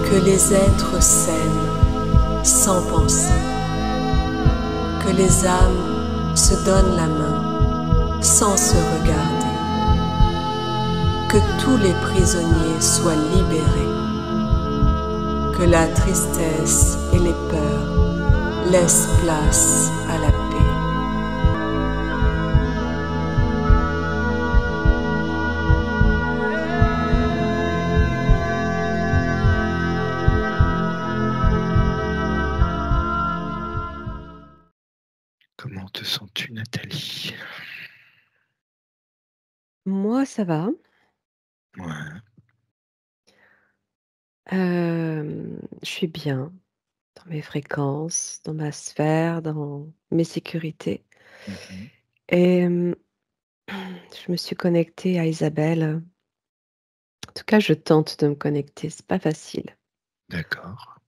Que les êtres s'aiment sans penser, que les âmes se donnent la main sans se regarder, que tous les prisonniers soient libérés, que la tristesse et les peurs laissent place à la paix. Comment te sens-tu, Nathalie? Moi, ça va. Ouais. Je suis bien dans mes fréquences, dans ma sphère, dans mes sécurités Mmh. et je me suis connectée à Isabelle. En tout cas, je tente de me connecter, c'est pas facile. D'accord.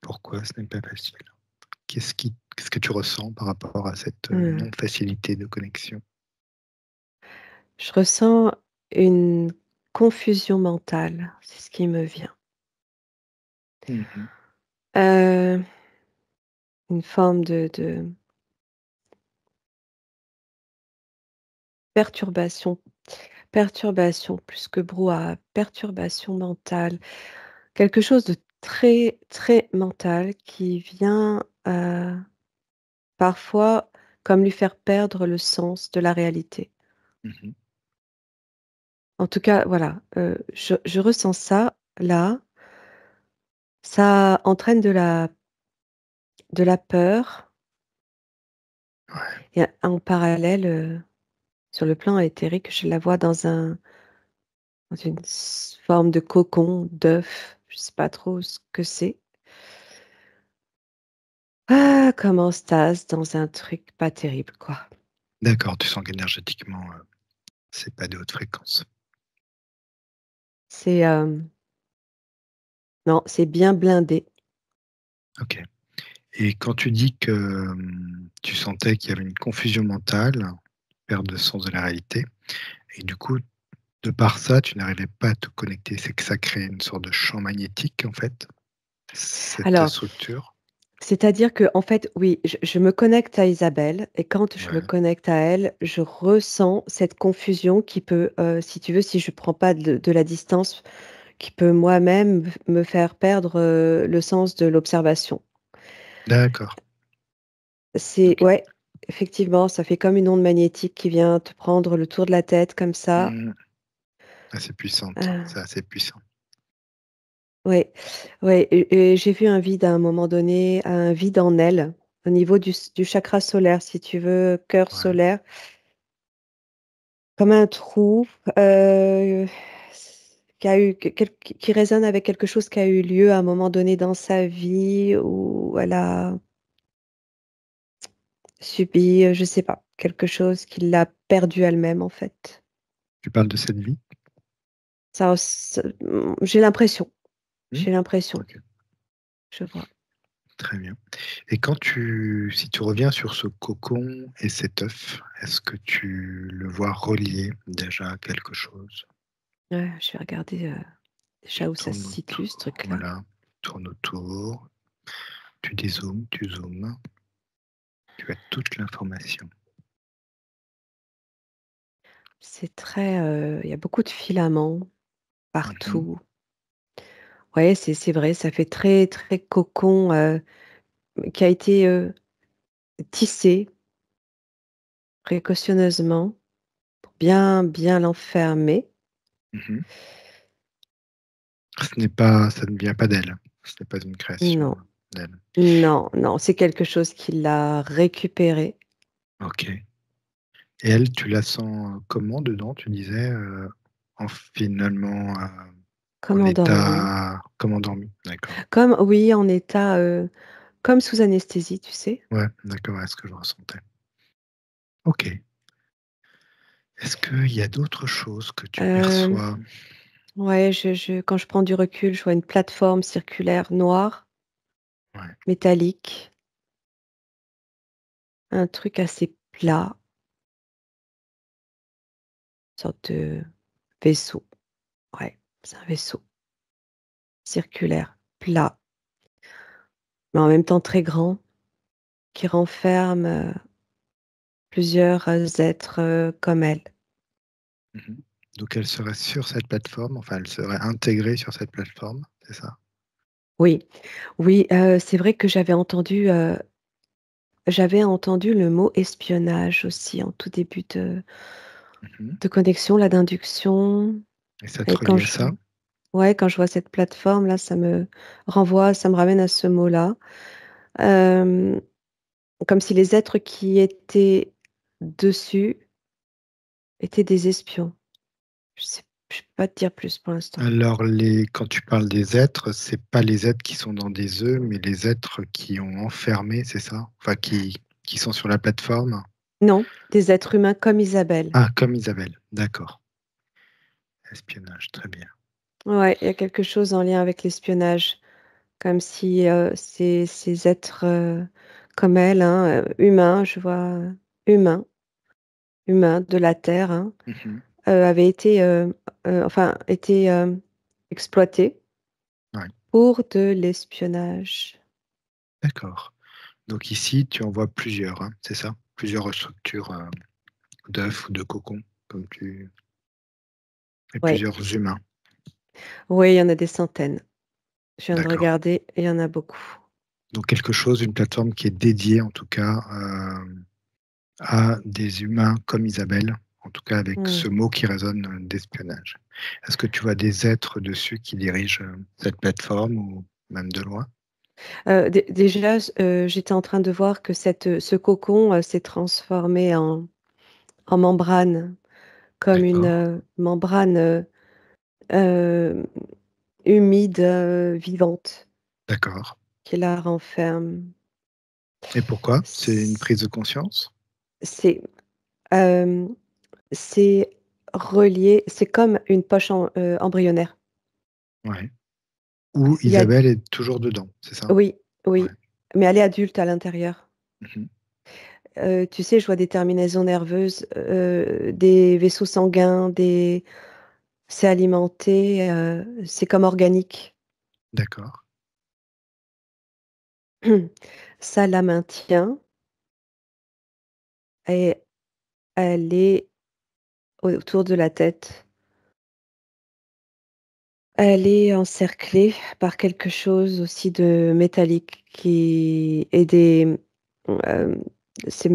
Pourquoi ce n'est pas facile? Qu'est-ce que tu ressens par rapport à cette, Mmh. non-facilité de connexion? Je ressens une confusion mentale, c'est ce qui me vient. Mmh. Heu, une forme de perturbation. Perturbation plus que brouhaha, perturbation mentale, quelque chose de très, très mental qui vient, parfois comme lui faire perdre le sens de la réalité. Mmh. En tout cas, voilà, je ressens ça, là, ça entraîne de la peur Ouais, et en parallèle, sur le plan éthérique, je la vois dans une forme de cocon, d'œuf, je sais pas trop ce que c'est. Ah, comme en stase dans un truc pas terrible, quoi. d'accord, tu sens qu'énergétiquement, c'est pas de haute fréquence. C'est, non, c'est bien blindé. OK, et quand tu dis que, tu sentais qu'il y avait une confusion mentale, perte de sens de la réalité et du coup, de par ça, tu n'arrivais pas à te connecter, c'est que ça crée une sorte de champ magnétique, en fait, cette Alors, structure? c'est-à-dire que en fait, oui, je me connecte à Isabelle et quand je me Ouais, connecte à elle, je ressens cette confusion qui peut, si tu veux, si je prends pas de la distance, qui peut moi-même me faire perdre, le sens de l'observation. d'accord, C'est OK. ouais, effectivement, ça fait comme une onde magnétique qui vient te prendre le tour de la tête comme ça. Mmh. Assez puissante, Heu c'est assez puissant. Ouais, ouais et j'ai vu un vide à un moment donné, un vide en elle, au niveau du chakra solaire, si tu veux, cœur Ouais, solaire, comme un trou, qui a eu qui résonne avec quelque chose qui a eu lieu à un moment donné dans sa vie où elle a subi, je sais pas, quelque chose qui l'a perdue elle-même, en fait. tu parles de cette vie? J'ai l'impression, OK, je vois. très bien, et quand tu si tu reviens sur ce cocon et cet œuf, est-ce que tu le vois relié déjà à quelque chose? Ouais, je vais regarder, Tu déjà où ça se tournes situe ce autour, truc-là. voilà, tourne autour, tu dézoomes, tu zoomes, tu as toute l'information. C'est très, il y a beaucoup de filaments Mmh. partout. Ouais, c'est vrai, ça fait très, très cocon, qui a été, tissé précautionneusement pour bien, bien l'enfermer. Mmh. Ça ne vient pas d'elle, ce n'est pas une création, Non, d'elle. non, non, c'est quelque chose qui l'a récupéré, OK, et elle, tu la sens, comment dedans? Tu disais, en finalement, comme en endormi. état comme endormi? D'accord. Comme oui, en état, comme sous anesthésie, tu sais? Ouais, d'accord, ouais, ce que je ressentais. OK. Est-ce qu'il y a d'autres choses que tu Hem, perçois? ouais, je quand je prends du recul, je vois une plateforme circulaire noire, Ouais. métallique, un truc assez plat, une sorte de vaisseau. Ouais, c'est un vaisseau. circulaire, plat, mais en même temps très grand, qui renferme, plusieurs, êtres, comme elle. Mmh. Donc elle serait sur cette plateforme, enfin elle serait intégrée sur cette plateforme, c'est ça? Oui, oui, c'est vrai que j'avais entendu le mot espionnage aussi en tout début Mmh. de connexion, là, d'induction Et ça te et quand relie à je ça? ouais, quand je vois cette plateforme-là, ça me ramène à ce mot-là. Hem, Comme si les êtres qui étaient dessus étaient des espions. Je peux pas te dire plus pour l'instant. Alors les quand tu parles des êtres, c'est pas les êtres qui sont dans des œufs, mais les êtres qui ont enfermé, c'est ça? Enfin qui sont sur la plateforme? Non, des êtres humains comme Isabelle. Ah, comme Isabelle, d'accord. Espionnage, très bien. Ouais, il y a quelque chose en lien avec l'espionnage, comme si, ces êtres, comme elle, hein, humains, je vois, humains, humains de la terre, hein, Mmh. avaient été, enfin, été, exploités Ouais, pour de l'espionnage. d'accord. Donc ici, tu en vois plusieurs, hein, c'est ça? Plusieurs structures, d'œufs ou de cocons, comme tu et Ouais, plusieurs humains. oui, il y en a des centaines. Je viens de D'accord. regarder et il y en a beaucoup. Donc quelque chose, une plateforme qui est dédiée en tout cas, à des humains comme Isabelle, en tout cas avec Mmh. ce mot qui résonne, d'espionnage. Est-ce que tu vois des êtres dessus qui dirigent, cette plateforme ou même de loin? Déjà, j'étais en train de voir que ce cocon, s'est transformé en membrane, comme une, D'accord, membrane, hem, humide, vivante d'accord. qui la renferme. Et pourquoi? C'est une C prise de conscience? c'est, hem, c'est relié, c'est comme une poche embryonnaire. Ouais. Où Il y a Isabelle est toujours dedans, c'est ça? Oui, Ouais. oui, mais elle est adulte à l'intérieur. Mmh. Tu sais, je vois des terminaisons nerveuses, des vaisseaux sanguins, des c'est alimenté, c'est comme organique. D'accord, Ça la maintient et elle est autour de la tête. Elle est encerclée par quelque chose aussi de métallique qui et hem, c'est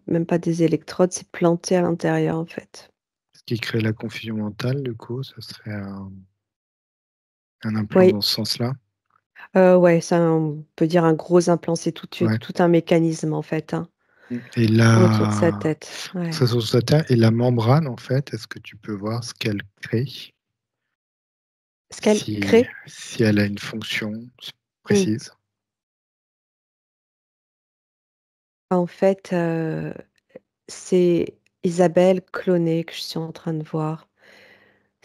même pas des électrodes, c'est planté à l'intérieur, en fait. ce qui crée la confusion mentale, du coup, ce serait un implant Oui, dans ce sens-là? ouais, ça, on peut dire un gros implant, c'est Ouais. tout un mécanisme, en fait, hein, Mmh. Et autour de sa la tête. Ouais. ça sur sa terre et la membrane, en fait, est-ce que tu peux voir ce qu'elle crée? Ce qu'elle Si crée. si elle a une fonction Mmh. précise? En fait, c'est Isabelle clonée que je suis en train de voir.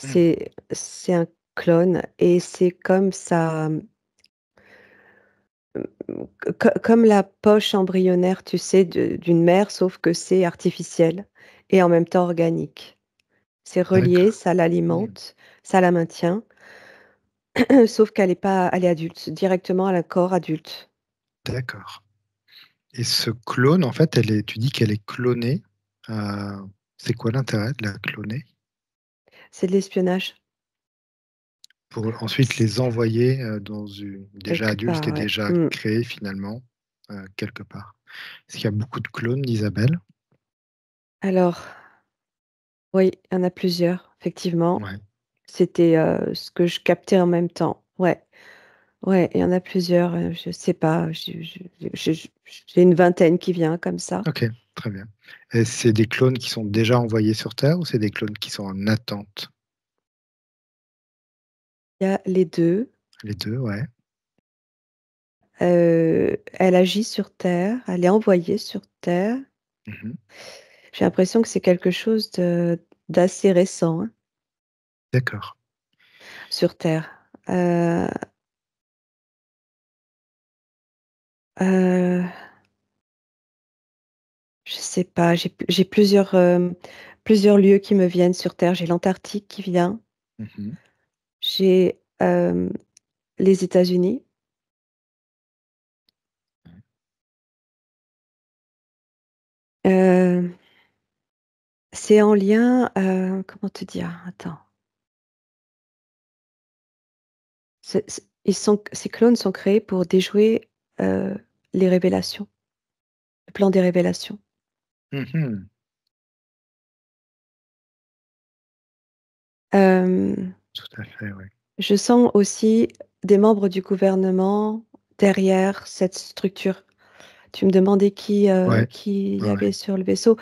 Mmh. C'est un clone et c'est comme ça, comme la poche embryonnaire, tu sais, d'une mère, sauf que c'est artificiel et en même temps organique. C'est relié, D'accord. ça Mmh. l'alimente, ça la maintient, sauf qu'elle est pas elle est adulte, directement à un corps adulte. D'accord. Et ce clone, en fait, elle est tu dis qu'elle est clonée, c'est quoi l'intérêt de la cloner? C'est de l'espionnage, Pour ensuite c les envoyer, dans une déjà quelque adulte part, et ouais. déjà Mmh. créée finalement, quelque part. Est-ce qu'il y a beaucoup de clones d'Isabelle? Alors, oui, il y en a plusieurs, effectivement. Ouais, C'était, ce que je captais en même temps. Ouais, ouais, il y en a plusieurs, je sais pas, j'ai une vingtaine qui vient comme ça. OK, très bien. Et c'est des clones qui sont déjà envoyés sur Terre ou c'est des clones qui sont en attente? Il y a les 2. Les 2, ouais. Elle agit sur terre, elle est envoyée sur terre. Mmh. J'ai l'impression que c'est quelque chose d'assez récent, hein, D'accord. sur terre. Heu, heu, je sais pas, j'ai plusieurs lieux qui me viennent sur terre. J'ai l'Antarctique qui vient. Mmh. J'ai, les États-Unis. Euh, c'est en lien, comment te dire? Attends. Ces clones sont créés pour déjouer les révélations, le plan des révélations. Mhm. Euh, Tout à fait, oui. je sens aussi des membres du gouvernement derrière cette structure. Tu me demandais Ouais, qui y ouais, ouais. avait sur le vaisseau.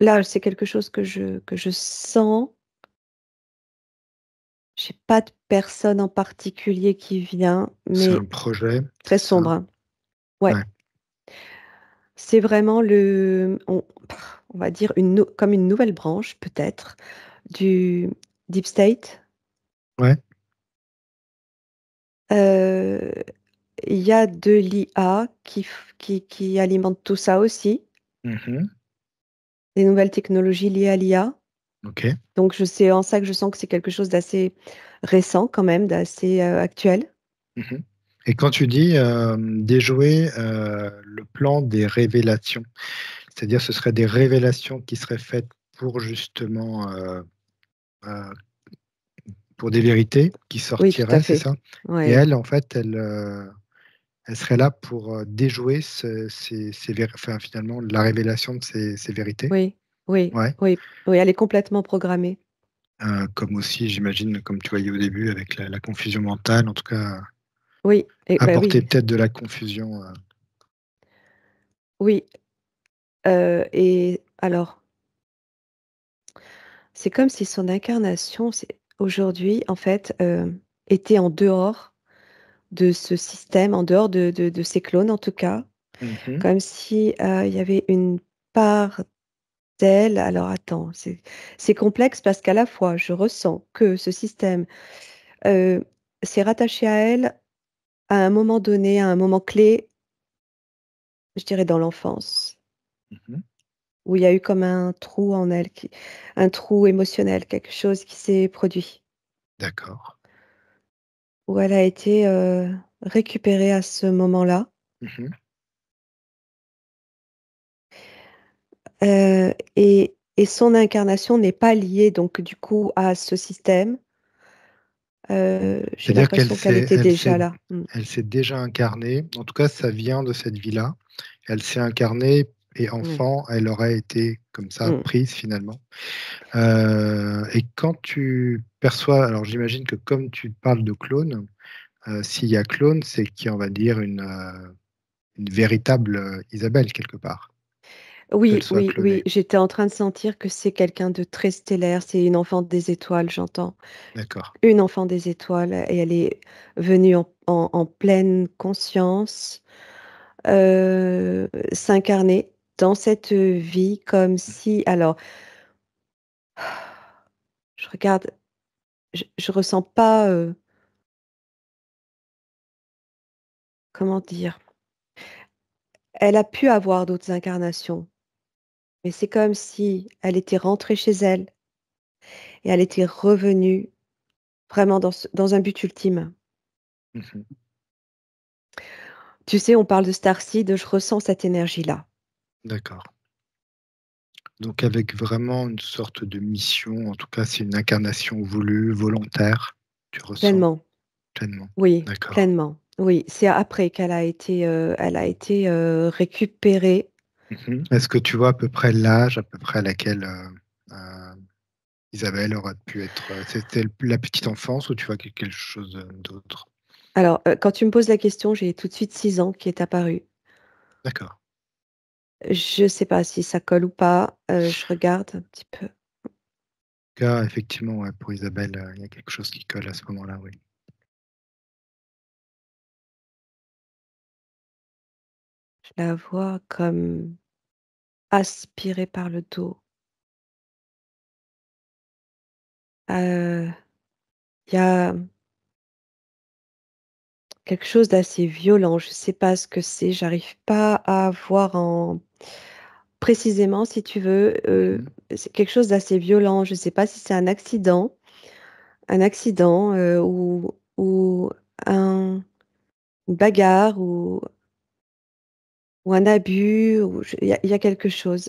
Là, c'est quelque chose que je sens. J'ai pas de personne en particulier qui vient, C'est un mais projet, très c'est ça? sombre, hein. Ouais, Ouais. c'est vraiment on va dire comme une nouvelle branche peut-être du Deep State. Ouais. Euh, Il y a de l'IA qui alimente tout ça aussi, Mhm. des nouvelles technologies liées à l'IA. Ok. Donc, c'est en ça que je sens que c'est quelque chose d'assez récent quand même, d'assez actuel. Mhm. Et quand tu dis déjouer le plan des révélations, c'est-à-dire ce seraient des révélations qui seraient faites pour justement euh, pour des vérités qui Oui, tout à sortiraient, c'est fait. ça? Et Ouais. elle, en fait, elle serait là pour déjouer enfin, finalement la révélation de ces vérités. Oui, oui, Ouais. oui, oui, elle est complètement programmée. Comme aussi, j'imagine, comme tu voyais au début, avec la confusion mentale, en tout cas, Oui, et bah apporter oui, peut-être de la confusion. oui. Et alors, c'est comme si son incarnation, aujourd'hui, en fait, était en dehors de ce système, en dehors de ces clones, en tout cas, Mhm. comme si il y avait une part d'elle. Alors, attends, c'est complexe parce qu'à la fois, je ressens que ce système euh, s'est rattaché à elle à un moment donné, à un moment clé, je dirais dans l'enfance, Mhm. où il y a eu comme un trou en elle, un trou émotionnel, quelque chose qui s'est produit, D'accord. où elle a été récupérée à ce moment-là. Mhm. Et son incarnation n'est pas liée donc du coup à ce système. J'ai C'est-à-dire qu'elle l'impression qu'elle s'est, était déjà là. Mm. elle s'est déjà incarnée. En tout cas, ça vient de cette vie-là. Elle s'est incarnée et Ouais. enfant, elle aurait été comme ça Mm. prise finalement. Et quand tu perçois, alors j'imagine que comme tu parles de clone, s'il y a clone, c'est qu'il y a, on va dire, une véritable Isabelle quelque part, qu'elle Oui, soit oui, oui, clonée. j'étais en train de sentir que c'est quelqu'un de très stellaire, c'est une enfant des étoiles, j'entends. D'accord. Une enfant des étoiles, et elle est venue en pleine conscience, s'incarner dans cette vie comme si, alors, je regarde, je ressens pas, comment dire, elle a pu avoir d'autres incarnations, mais c'est comme si elle était rentrée chez elle et elle était revenue vraiment dans un but ultime. Mhm. Tu sais, on parle de Starseed, je ressens cette énergie-là, D'accord. Donc avec vraiment une sorte de mission, en tout cas c'est une incarnation voulue, volontaire, tu ressens pleinement. pleinement. Oui, D'accord. pleinement. Oui, c'est après elle a été récupérée. Mhm. Est-ce que tu vois à peu près l'âge à peu près à laquelle Isabelle aurait pu être? C'était la petite enfance ou tu vois quelque chose d'autre? Alors, quand tu me poses la question, j'ai tout de suite 6 ans qui est apparu. D'accord. Je sais pas si ça colle ou pas. Je regarde un petit peu. En tout cas, effectivement, ouais, pour Isabelle, il y a quelque chose qui colle à ce moment-là, oui. Je la vois comme aspirée par le dos. Il y a quelque chose d'assez violent. Je sais pas ce que c'est. J'arrive pas à voir en précisément, si tu veux. Mhm. C'est quelque chose d'assez violent. Je sais pas si c'est un accident, ou un une bagarre ou un abus ou je il y a quelque chose,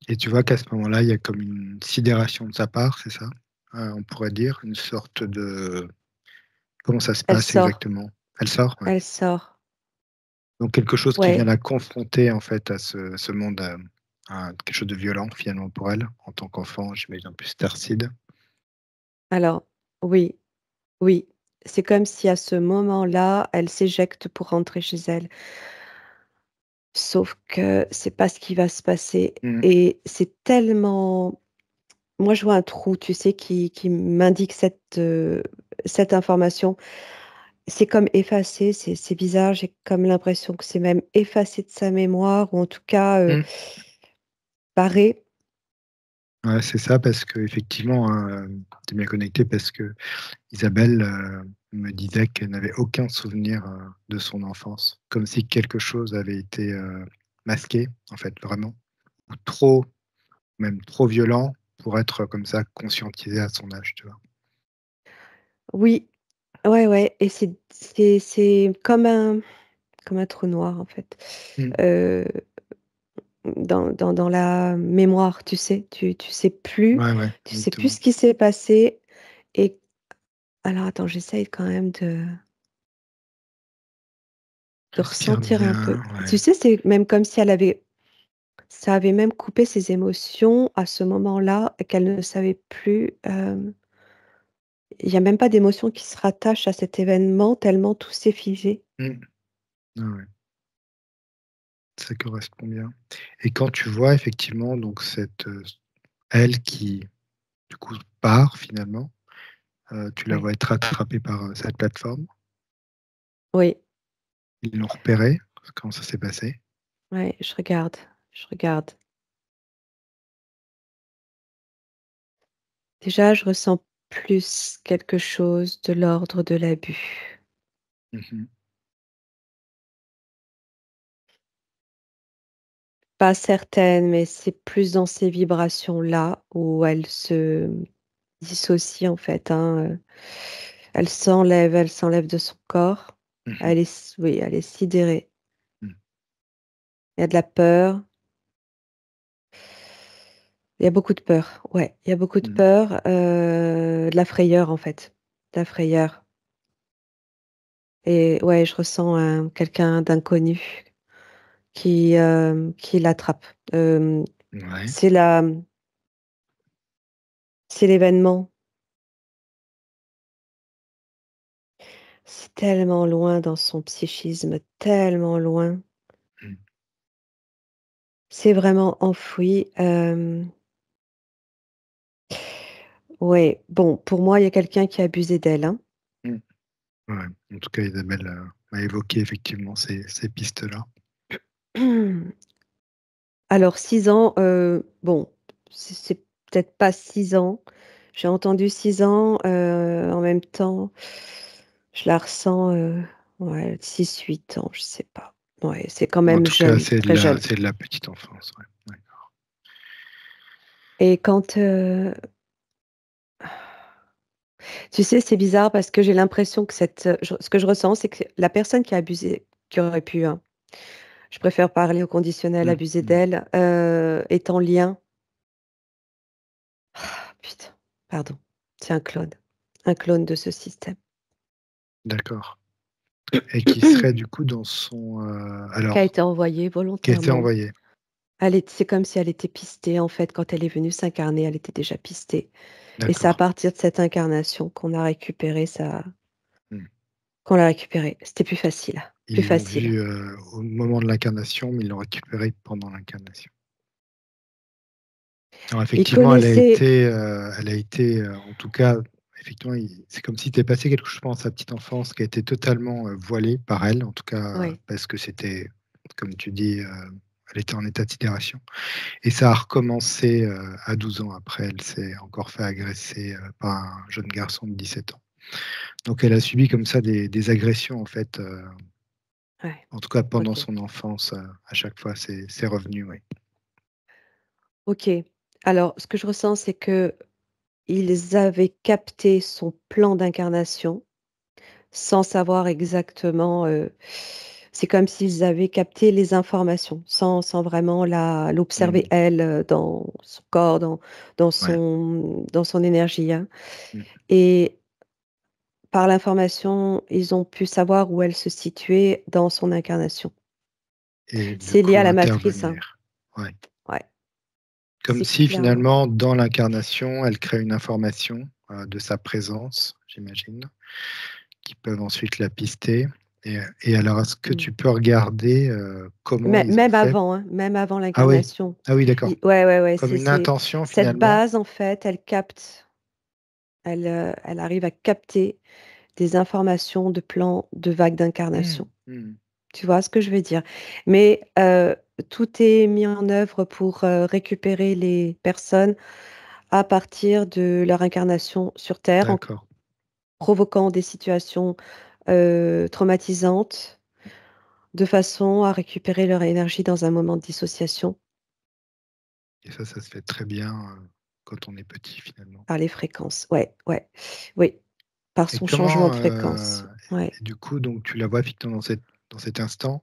Et tu vois qu'à ce moment-là, il y a comme une sidération de sa part, c'est ça? On pourrait dire, une sorte de comment ça se elle passe sort, exactement? Elle sort? Ouais. elle sort. Donc quelque chose qui vient Ouais, la confronter en fait à ce monde, à quelque chose de violent finalement pour elle, en tant qu'enfant, j'imagine en plus Starseed. alors oui, oui, c'est comme si à ce moment-là, elle s'éjecte pour rentrer chez elle. Sauf que c'est pas ce qui va se passer Mmh. et c'est tellement moi, je vois un trou, tu sais, qui m'indique cette information. C'est comme effacé, c'est bizarre, j'ai comme l'impression que c'est même effacé de sa mémoire ou en tout cas, Mmh. barré. Ouais, c'est ça parce qu'effectivement, hein, tu es bien connecté parce que Isabelle, me disait qu'elle n'avait aucun souvenir, de son enfance. Comme si quelque chose avait été, masqué, en fait, vraiment. Ou trop, même trop violent pour être comme ça conscientisé à son âge, tu vois? Oui, ouais, ouais et c'est comme un trou noir, en fait, Mmh. heu, dans la mémoire, tu sais? Ouais, ouais, Tu sais plus exactement. ce qui s'est passé et alors attends, j'essaye quand même de Ce qui ressentir un peu. revient, ouais. Tu sais, c'est même comme si elle avait ça avait même coupé ses émotions à ce moment-là et qu'elle ne savait plus, il y a même pas d'émotion qui se rattache à cet événement tellement tout s'est figé. Mmh. Ouais, ouais, ça correspond bien. Et quand tu vois effectivement donc cette, elle qui, du coup, part finalement, tu la Ouais. vois être rattrapée par, cette plateforme. Oui, Ils l'ont repérée? Comment ça s'est passé? ouais, je regarde. Déjà, je ressens plus quelque chose de l'ordre de l'abus. Mmh mh. Pas certaine, mais c'est plus dans ces vibrations-là où elle se dissocie en fait, hein, elle s'enlève de son corps. Mmh. Elle est s oui, elle est sidérée. Mmh. Il y a de la peur, il y a beaucoup de peur. Ouais, il y a beaucoup de Mmh. peur, de la frayeur en fait, de la frayeur et ouais, je ressens un quelqu'un d'inconnu qui l'attrape. Ouais. C'est la c'est l'événement. C'est tellement loin dans son psychisme, tellement loin. Mmh. C'est vraiment enfoui, ouais, bon, pour moi, il y a quelqu'un qui a abusé d'elle, hein. Mmh. Ouais. En tout cas, Isabelle, m'a évoqué effectivement ces pistes-là. Alors 6 ans, bon, c'est peut-être pas 6 ans. J'ai entendu 6 ans, en même temps, je la ressens, ouais 6 8 ans, je sais pas. Ouais, c'est quand En même tout cas, jeune, très jeune c'est de la petite enfance, ouais. Ouais. et quand, tu sais, c'est bizarre parce que j'ai l'impression que ce que je ressens, c'est que la personne qui a abusé, qui aurait pu, hein, je préfère parler au conditionnel, Mmh. abuser Mmh. d'elle, est en lien putain, pardon, c'est un clone de ce système. D'accord. Et qui serait du coup dans son, Qui a alors, été envoyée qui a été volontairement. envoyé? C'est comme si elle était pistée, en fait, quand elle est venue s'incarner, elle était déjà pistée et c'est à D'accord. partir de cette incarnation qu'on a récupéré sa Mmh. qu'on l'a récupérée. C'était plus facile, plus Ils l'ont facile vu, au moment de l'incarnation, mais ils l'ont récupéré pendant l'incarnation. Alors et effectivement, connaissait elle a été, en tout cas, effectivement, il c'est comme s'il était passé quelque chose dans sa petite enfance qui a été totalement, voilée par elle, en tout cas, ouais, parce que c'était, comme tu dis, elle était en état de sidération et ça a recommencé, à 12 ans après. Elle s'est encore fait agresser, par un jeune garçon de 17 ans. Donc elle a subi comme ça des agressions, en fait, ouais, en tout cas pendant OK. son enfance, à chaque fois, c'est revenu, oui. OK. Alors ce que je ressens, c'est que ils avaient capté son plan d'incarnation sans savoir exactement, c'est comme s'ils avaient capté les informations sans vraiment l'observer Mmh. elle, dans son corps, dans Ouais. son énergie, hein, Mmh. et par l'information, ils ont pu savoir où elle se situait dans son incarnation. Et du C'est lié coup à la matrice, hein. intervenir. Ouais. Ouais, Comme c'est si clair. finalement, dans l'incarnation, elle crée une information, de sa présence, j'imagine, qui peuvent ensuite la pister et alors est-ce que Mmh. tu peux regarder, comment ils ont fait? Même avant Ah oui? l'incarnation. Ah oui, d'accord. I Ouais, ouais, ouais, Comme une c'est intention cette finalement? base, en fait, elle capte, elle arrive à capter des informations de plans de vagues Mmh. d'incarnation. Mmh. Tu vois ce que je veux dire? Mais tout est mis en œuvre pour, récupérer les personnes à partir de leur incarnation sur terre, en D'accord. provoquant des situations, traumatisantes, de façon à récupérer leur énergie dans un moment de dissociation Et ça se fait très bien, quand on est petit finalement. par les fréquences. Ouais, ouais, oui, par Et son changement de comment, fréquence. Ouais, et du coup donc tu la vois effectivement dans cet instant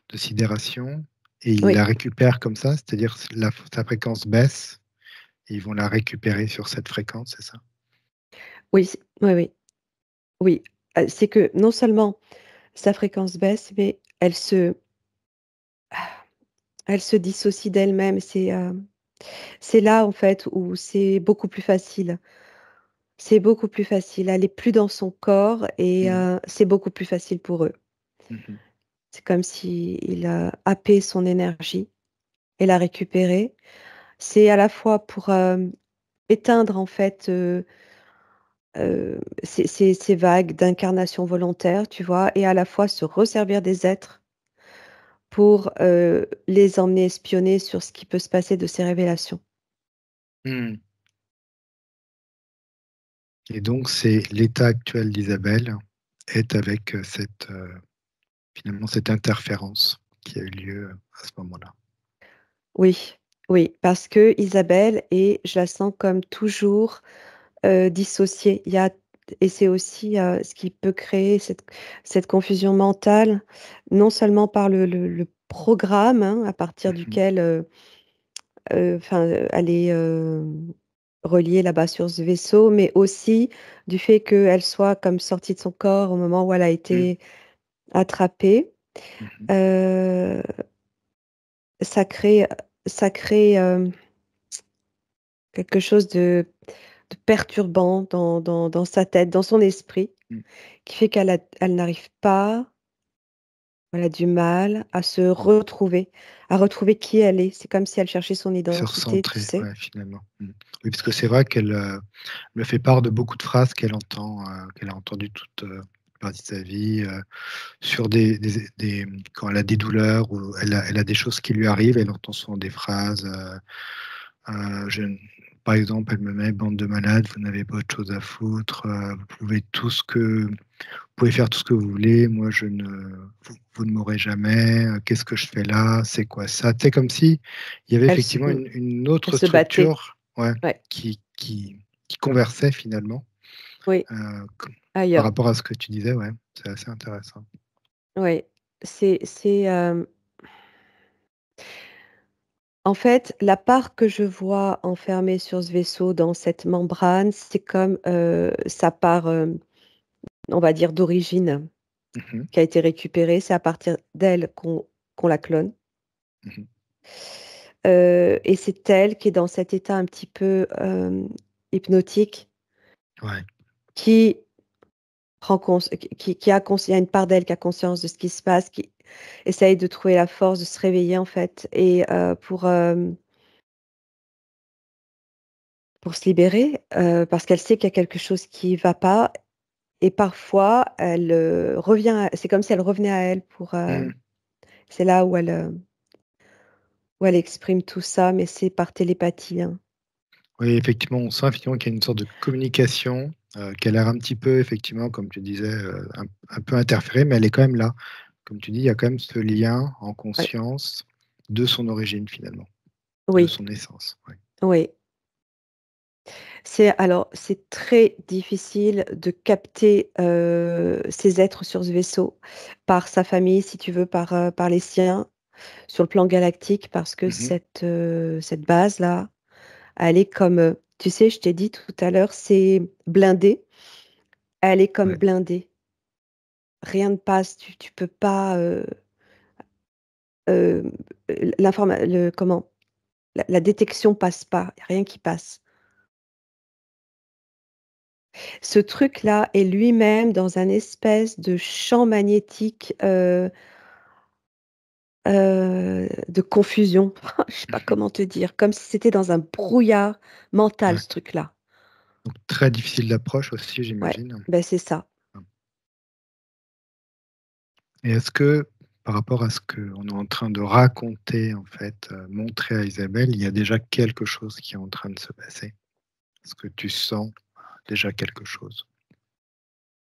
de sidération et ils oui, la récupèrent comme ça? C'est-à-dire sa fréquence baisse et ils vont la récupérer sur cette fréquence, c'est ça? oui, oui, oui, oui. C'est que non seulement sa fréquence baisse, mais elle se dissocie d'elle-même. C'est là, en fait, où c'est beaucoup plus facile. C'est beaucoup plus facile. Elle est plus dans son corps et Mmh. c'est beaucoup plus facile pour eux. Mmh mh. C'est comme s'il a happé son énergie et l'a récupérée. C'est à la fois pour, éteindre, en fait, ces vagues d'incarnation volontaire, tu vois? Et à la fois se resservir des êtres pour, les emmener espionner sur ce qui peut se passer de ces révélations. Mmh. Et donc c'est l'état actuel d'Isabelle est avec, finalement cette interférence qui a eu lieu, à ce moment-là. Oui, oui, parce que Isabelle est, je la sens comme toujours, dissociée. Il y a Et c'est aussi, ce qui peut créer cette confusion mentale, non seulement par le programme, hein, à partir Mmh mh. duquel, enfin, elle est, reliée là-bas sur ce vaisseau, mais aussi du fait qu'elle soit comme sortie de son corps au moment où elle a Mmh. été attrapée. Mmh mh. Heu, ça crée quelque chose de perturbant dans sa tête, dans son esprit, Mmh. qui fait elle n'arrive pas, elle a du mal à se retrouver, à retrouver qui elle est. C'est comme si elle cherchait son Se identité, tu recentrer, sais? ouais, finalement. Mmh. Oui, parce que c'est vrai qu'elle, me fait part de beaucoup de phrases qu'elle entend, qu'elle a entendues toute, partie de sa vie, sur quand elle a des douleurs ou elle a des choses qui lui arrivent, elle entend souvent des phrases, je n par exemple, elle me met: «Bande de malades, vous n'avez pas autre chose à foutre, vous pouvez faire tout ce que vous voulez, moi je ne vous ne m'aurez jamais, qu'est-ce que je fais là? C'est quoi ça?» Tu sais, comme si il y avait effectivement une Elle autre se battait. structure, ouais, Ouais, qui conversait finalement, oui, co par ailleurs. rapport à ce que tu disais, ouais, c'est assez intéressant. Oui, c'est, en fait, la part que je vois enfermée sur ce vaisseau dans cette membrane, c'est comme, sa part, on va dire d'origine, Mmh mh. qui a été récupérée. C'est à partir d'elle qu'on la clone. Mmh. Et c'est elle qui est dans cet état un petit peu, hypnotique, Ouais. qui prend cons qui a cons il y a une part d'elle qui a conscience de ce qui se passe, qui essaye de trouver la force de se réveiller, en fait, et pour se libérer, parce qu'elle sait qu'il y a quelque chose qui va pas, et parfois elle, revient à c'est comme si elle revenait à elle pour, Mmh. c'est là où elle exprime tout ça, mais c'est par télépathie, hein. Oui, effectivement, on sent effectivement qu'il y a une sorte de communication, qui a l'air un petit peu effectivement, comme tu disais, un peu interférée, mais elle est quand même là. Comme tu dis, il y a quand même ce lien en Ouais. conscience de son origine finalement, de Oui, son essence, ouais. oui. C'est très difficile de capter, ces êtres sur ce vaisseau par sa famille, si tu veux, par les siens, sur le plan galactique parce que Mhm. cette base-là, elle est comme, tu sais, je t'ai dit tout à l'heure, c'est blindé. Elle est comme Ouais, blindée. Rien ne passe, tu peux pas, hem, le comment? La détection passe pas, y a rien qui passe. Ce truc-là est lui-même dans un espèce de champ magnétique, de confusion. Je sais pas mhm. comment te dire, comme si c'était dans un brouillard mental, Ouais. ce truc-là. Donc très difficile d'approche aussi, Ouais, j'imagine. ben c'est ça. Et est-ce que, par rapport à ce qu'on est en train de raconter, en fait, montrer à Isabelle, il y a déjà quelque chose qui est en train de se passer? Est-ce que tu sens déjà quelque chose?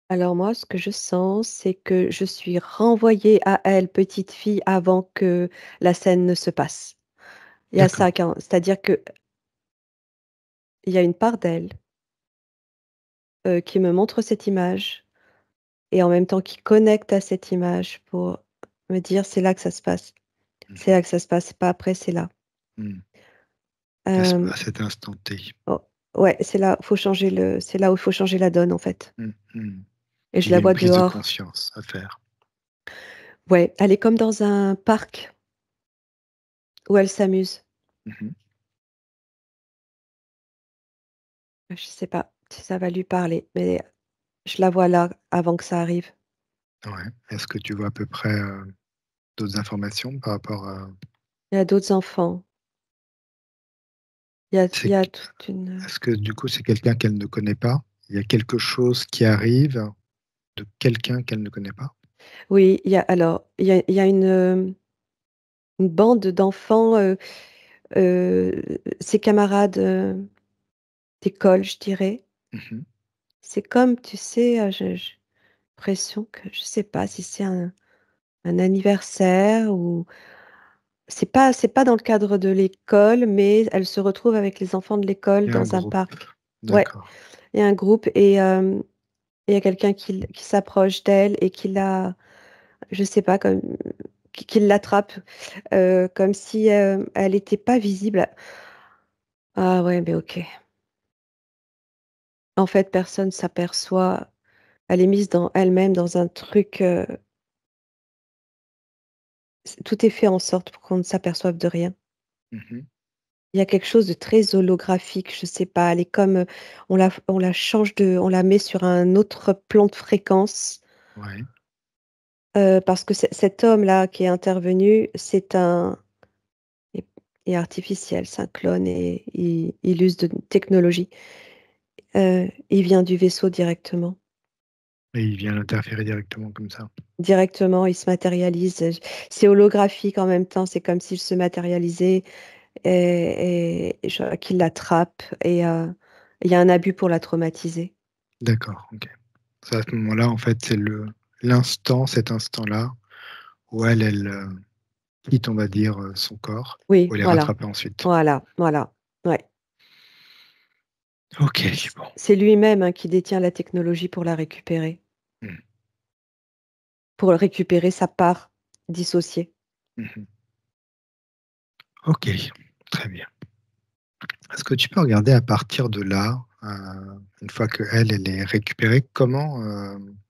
Alors moi, ce que je sens, c'est que je suis renvoyée à elle, petite fille, avant que la scène ne se passe. Il y a ça D'accord. quand c'est-à-dire qu'il y a une part d'elle, qui me montre cette image et en même temps qui connecte à cette image pour me dire: «C'est là que ça se passe. C'est Mmh. là que ça se passe, c'est pas après, c'est là». Mmh. Hem, À cet instant T. oh ouais, c'est là où il faut changer la donne, en fait Mmh mh. et je Il y la a une vois prise de dehors. conscience à faire. Ouais, elle est comme dans un parc où elle s'amuse. Mmh. Je sais pas si ça va lui parler, mais je la vois là, avant que ça arrive. Ouais. Est-ce que tu vois à peu près, d'autres informations par rapport à Il y a d'autres enfants, il c'est y a q toute une, est-ce que du coup, c'est quelqu'un qu'elle ne connaît pas? Il y a quelque chose qui arrive de quelqu'un qu'elle ne connaît pas? oui, il y a une bande d'enfants, ses camarades, d'école, je dirais. Mmh. C'est comme, tu sais, j'ai l'impression que je sais pas si c'est un anniversaire ou c'est pas dans le cadre de l'école, mais elle se retrouve avec les enfants de l'école Il y a un dans un groupe. parc. Ouais, D'accord. il y a un groupe et il y a quelqu'un qui s'approche d'elle et qui la je sais pas, comme qui l'attrape, comme si, elle était pas visible. Ah ouais, mais OK. En fait, personne s'aperçoit. Elle est mise dans elle-même dans un truc, tout est fait en sorte pour qu'on ne s'aperçoive de rien. Mmh. Il y a quelque chose de très holographique, je sais pas, elle est comme, on la met sur un autre plan de fréquence, Ouais. parce que cet homme-là qui est intervenu, est est artificiel, c'est un clone et il use de technologie. Il vient du vaisseau directement. Et il vient l'interférer directement comme ça. Directement, il se matérialise, c'est holographique en même temps, c'est comme s'il se matérialisait et je qu'il l'attrape et il y a un abus pour la traumatiser. D'accord, OK. C'est à ce moment-là, en fait, c'est le l'instant, cet instant-là où elle, quitte, on va dire, son corps, Oui, pour les voilà, rattraper ensuite. voilà, voilà, ouais. OK, bon. C'est lui-même, hein, qui détient la technologie Mmh. pour récupérer sa part dissociée. Mmh. OK, très bien. Est-ce que tu peux regarder à partir de là, une fois qu'elle, elle est récupérée, comment,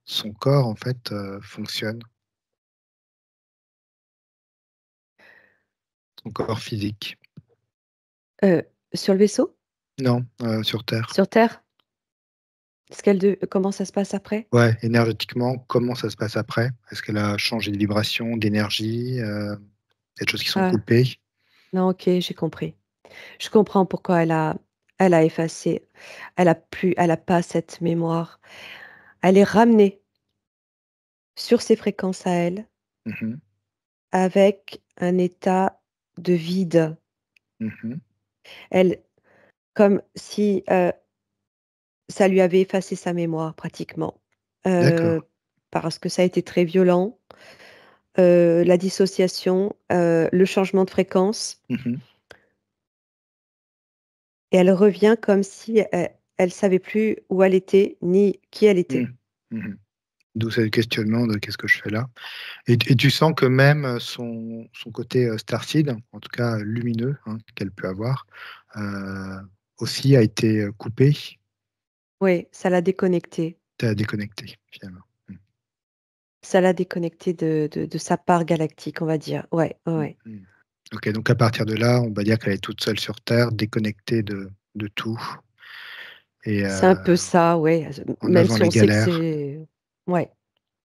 son corps, en fait, fonctionne? Son corps physique? Heu, sur le vaisseau? Non, sur Terre. Sur Terre? Comment ça se passe après? Ouais, énergétiquement, comment ça se passe après? Est-ce qu'elle a changé de vibration, d'énergie, des choses qui sont Ah, coupées? non, OK, j'ai compris. Je comprends pourquoi elle a effacé. Elle a pas cette mémoire. Elle est ramenée sur ses fréquences à elle, Mmh. avec un état de vide. Mmh. Elle comme si, ça lui avait effacé sa mémoire pratiquement, D'accord. heu, parce que ça a été très violent, la dissociation, le changement de fréquence. Mmh. et elle revient comme si elle savait plus où elle était, ni qui elle Mmh. était. Mmh. D'où c'est le questionnement de: «Qu'est-ce que je fais là?» Et tu sens que même, son côté, starseed, en tout cas lumineux, hein, qu'elle peut avoir, heu, aussi a été, coupé, Oui, ça l'a déconnectée. tu déconnecté finalement. Mmh. Ça l'a déconnectée de sa part galactique, on va dire. Ouais, ouais, Mmh ouais. mh. OK, donc à partir de là, on va dire qu'elle est toute seule sur terre, déconnectée de tout et C'est un peu ça, ouais, en même avant si les on sait que galères. c'est ouais,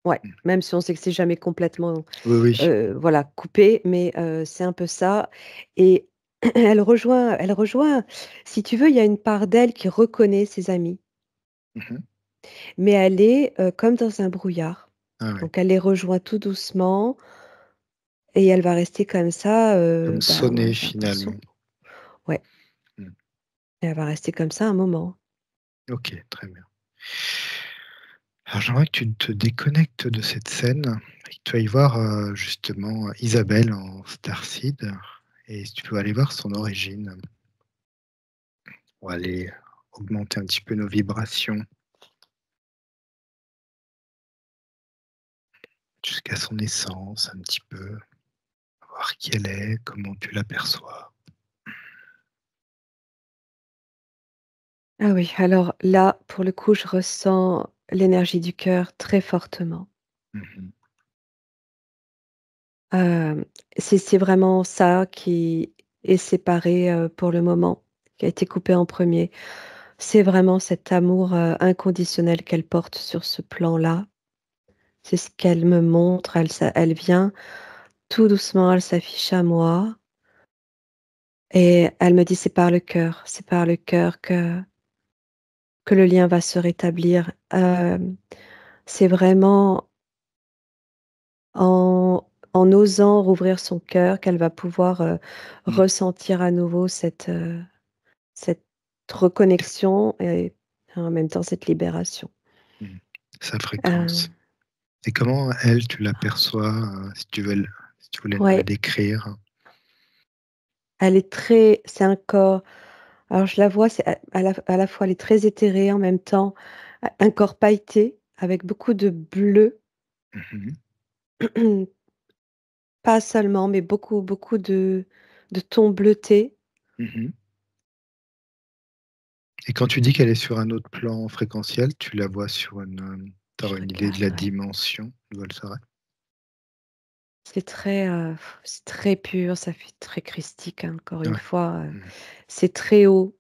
ouais, Mmh. même si on sait que c'est jamais complètement, Oui, oui. voilà, coupé, mais c'est un peu ça et elle rejoint si tu veux, il y a une part d'elle qui reconnaît ses amis, Mmh mh. mais elle est, comme dans un brouillard. Ah ouais, Donc elle les rejoint tout doucement et elle va rester comme ça, comme ben, sonner j'ai l'impression finalement. ouais, Mmh. elle va rester comme ça un moment. OK, très bien. Alors j'aimerais que tu te déconnectes de cette scène et que tu ailles voir, justement Isabelle en starseed et si tu peux aller voir son origine pour aller augmenter un petit peu nos vibrations jusqu'à son essence un petit peu, voir qui elle est, comment tu l'aperçois. Ah oui, alors là, pour le coup, je ressens l'énergie du cœur très fortement. Mmh. Hem, c'est vraiment ça qui est séparé, pour le moment, qui a été coupé en premier. C'est vraiment cet amour, inconditionnel qu'elle porte sur ce plan-là. C'est ce qu'elle me montre, elle vient tout doucement, elle s'affiche à moi et elle me dit: c'est par le cœur que le lien va se rétablir». C'est vraiment en osant rouvrir son cœur qu'elle va pouvoir, Mmh. ressentir à nouveau cette reconnexion et en même temps cette libération. Mmh. Sa fréquence. Hem, Et comment elle, tu l'aperçois, si tu voulais nous la ouais, décrire? elle est très c'est un corps alors je la vois, c'est à la fois elle est très éthérée, en même temps, un corps pailleté avec beaucoup de bleu, Mmh. pas seulement, mais beaucoup, beaucoup de tons bleutés. Mmh. Et quand tu dis qu'elle est sur un autre plan fréquentiel, tu la vois sur une, tu Je aurais une idée de regarde, la ouais. dimension d'où elle serait? C'est très pur, ça fait très christique, hein, encore une Ouais. fois, Mmh. c'est très haut,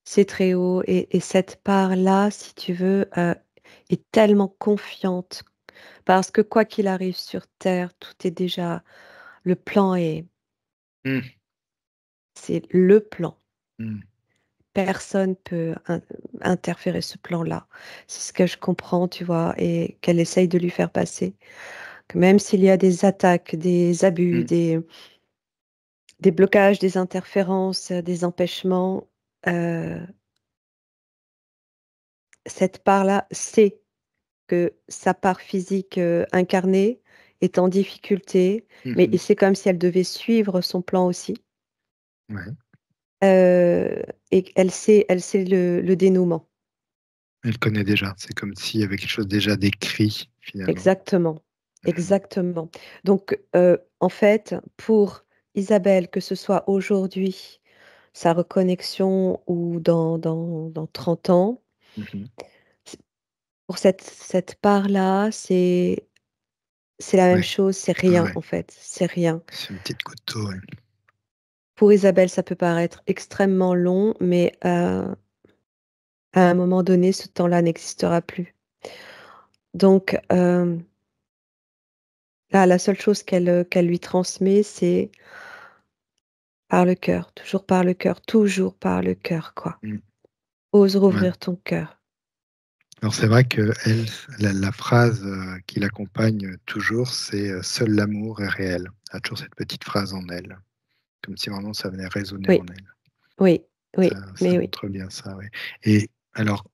c'est très haut et cette part-là, si tu veux, est tellement confiante parce que quoi qu'il arrive sur terre, tout est déjà le plan est Mmh. c'est le plan. Mmh. Personne peut interférer ce plan-là. C'est ce que je comprends, tu vois? Et qu'elle essaye de lui faire passer, que même s'il y a des attaques, des abus, Mmh. des blocages, des interférences, des empêchements, heu, cette part-là sait que sa part physique, incarnée est en difficulté, mais Mmh. c'est comme si elle devait suivre son plan aussi, Ouais. et elle sait le dénouement. Elle connaît déjà. C'est comme s'il y avait quelque chose déjà d'écrit finalement. Exactement, Mmh. exactement. Donc, en fait, pour Isabelle, que ce soit aujourd'hui, sa reconnexion ou dans 30 ans, Mmh. c pour cette part-là, c'est la même Ouais. chose, c'est Ah rien ouais. en fait, c'est rien. C'est une petite goutte d'eau, ouais. Pour Isabelle, ça peut paraître extrêmement long, mais, à un moment donné, ce temps-là n'existera plus. Donc, là, la seule chose qu'elle lui transmet, c'est par le cœur, toujours par le cœur, quoi. Mmh. Ose Ouais. rouvrir ton cœur. Alors c'est vrai qu'elle, la phrase, qui l'accompagne, toujours, c'est, «Seul l'amour est réel». Elle a toujours cette petite phrase en elle, comme si vraiment ça venait résonner Oui, en elle. oui, oui, Ça mais oui. montre bien ça, ouais. Et alors,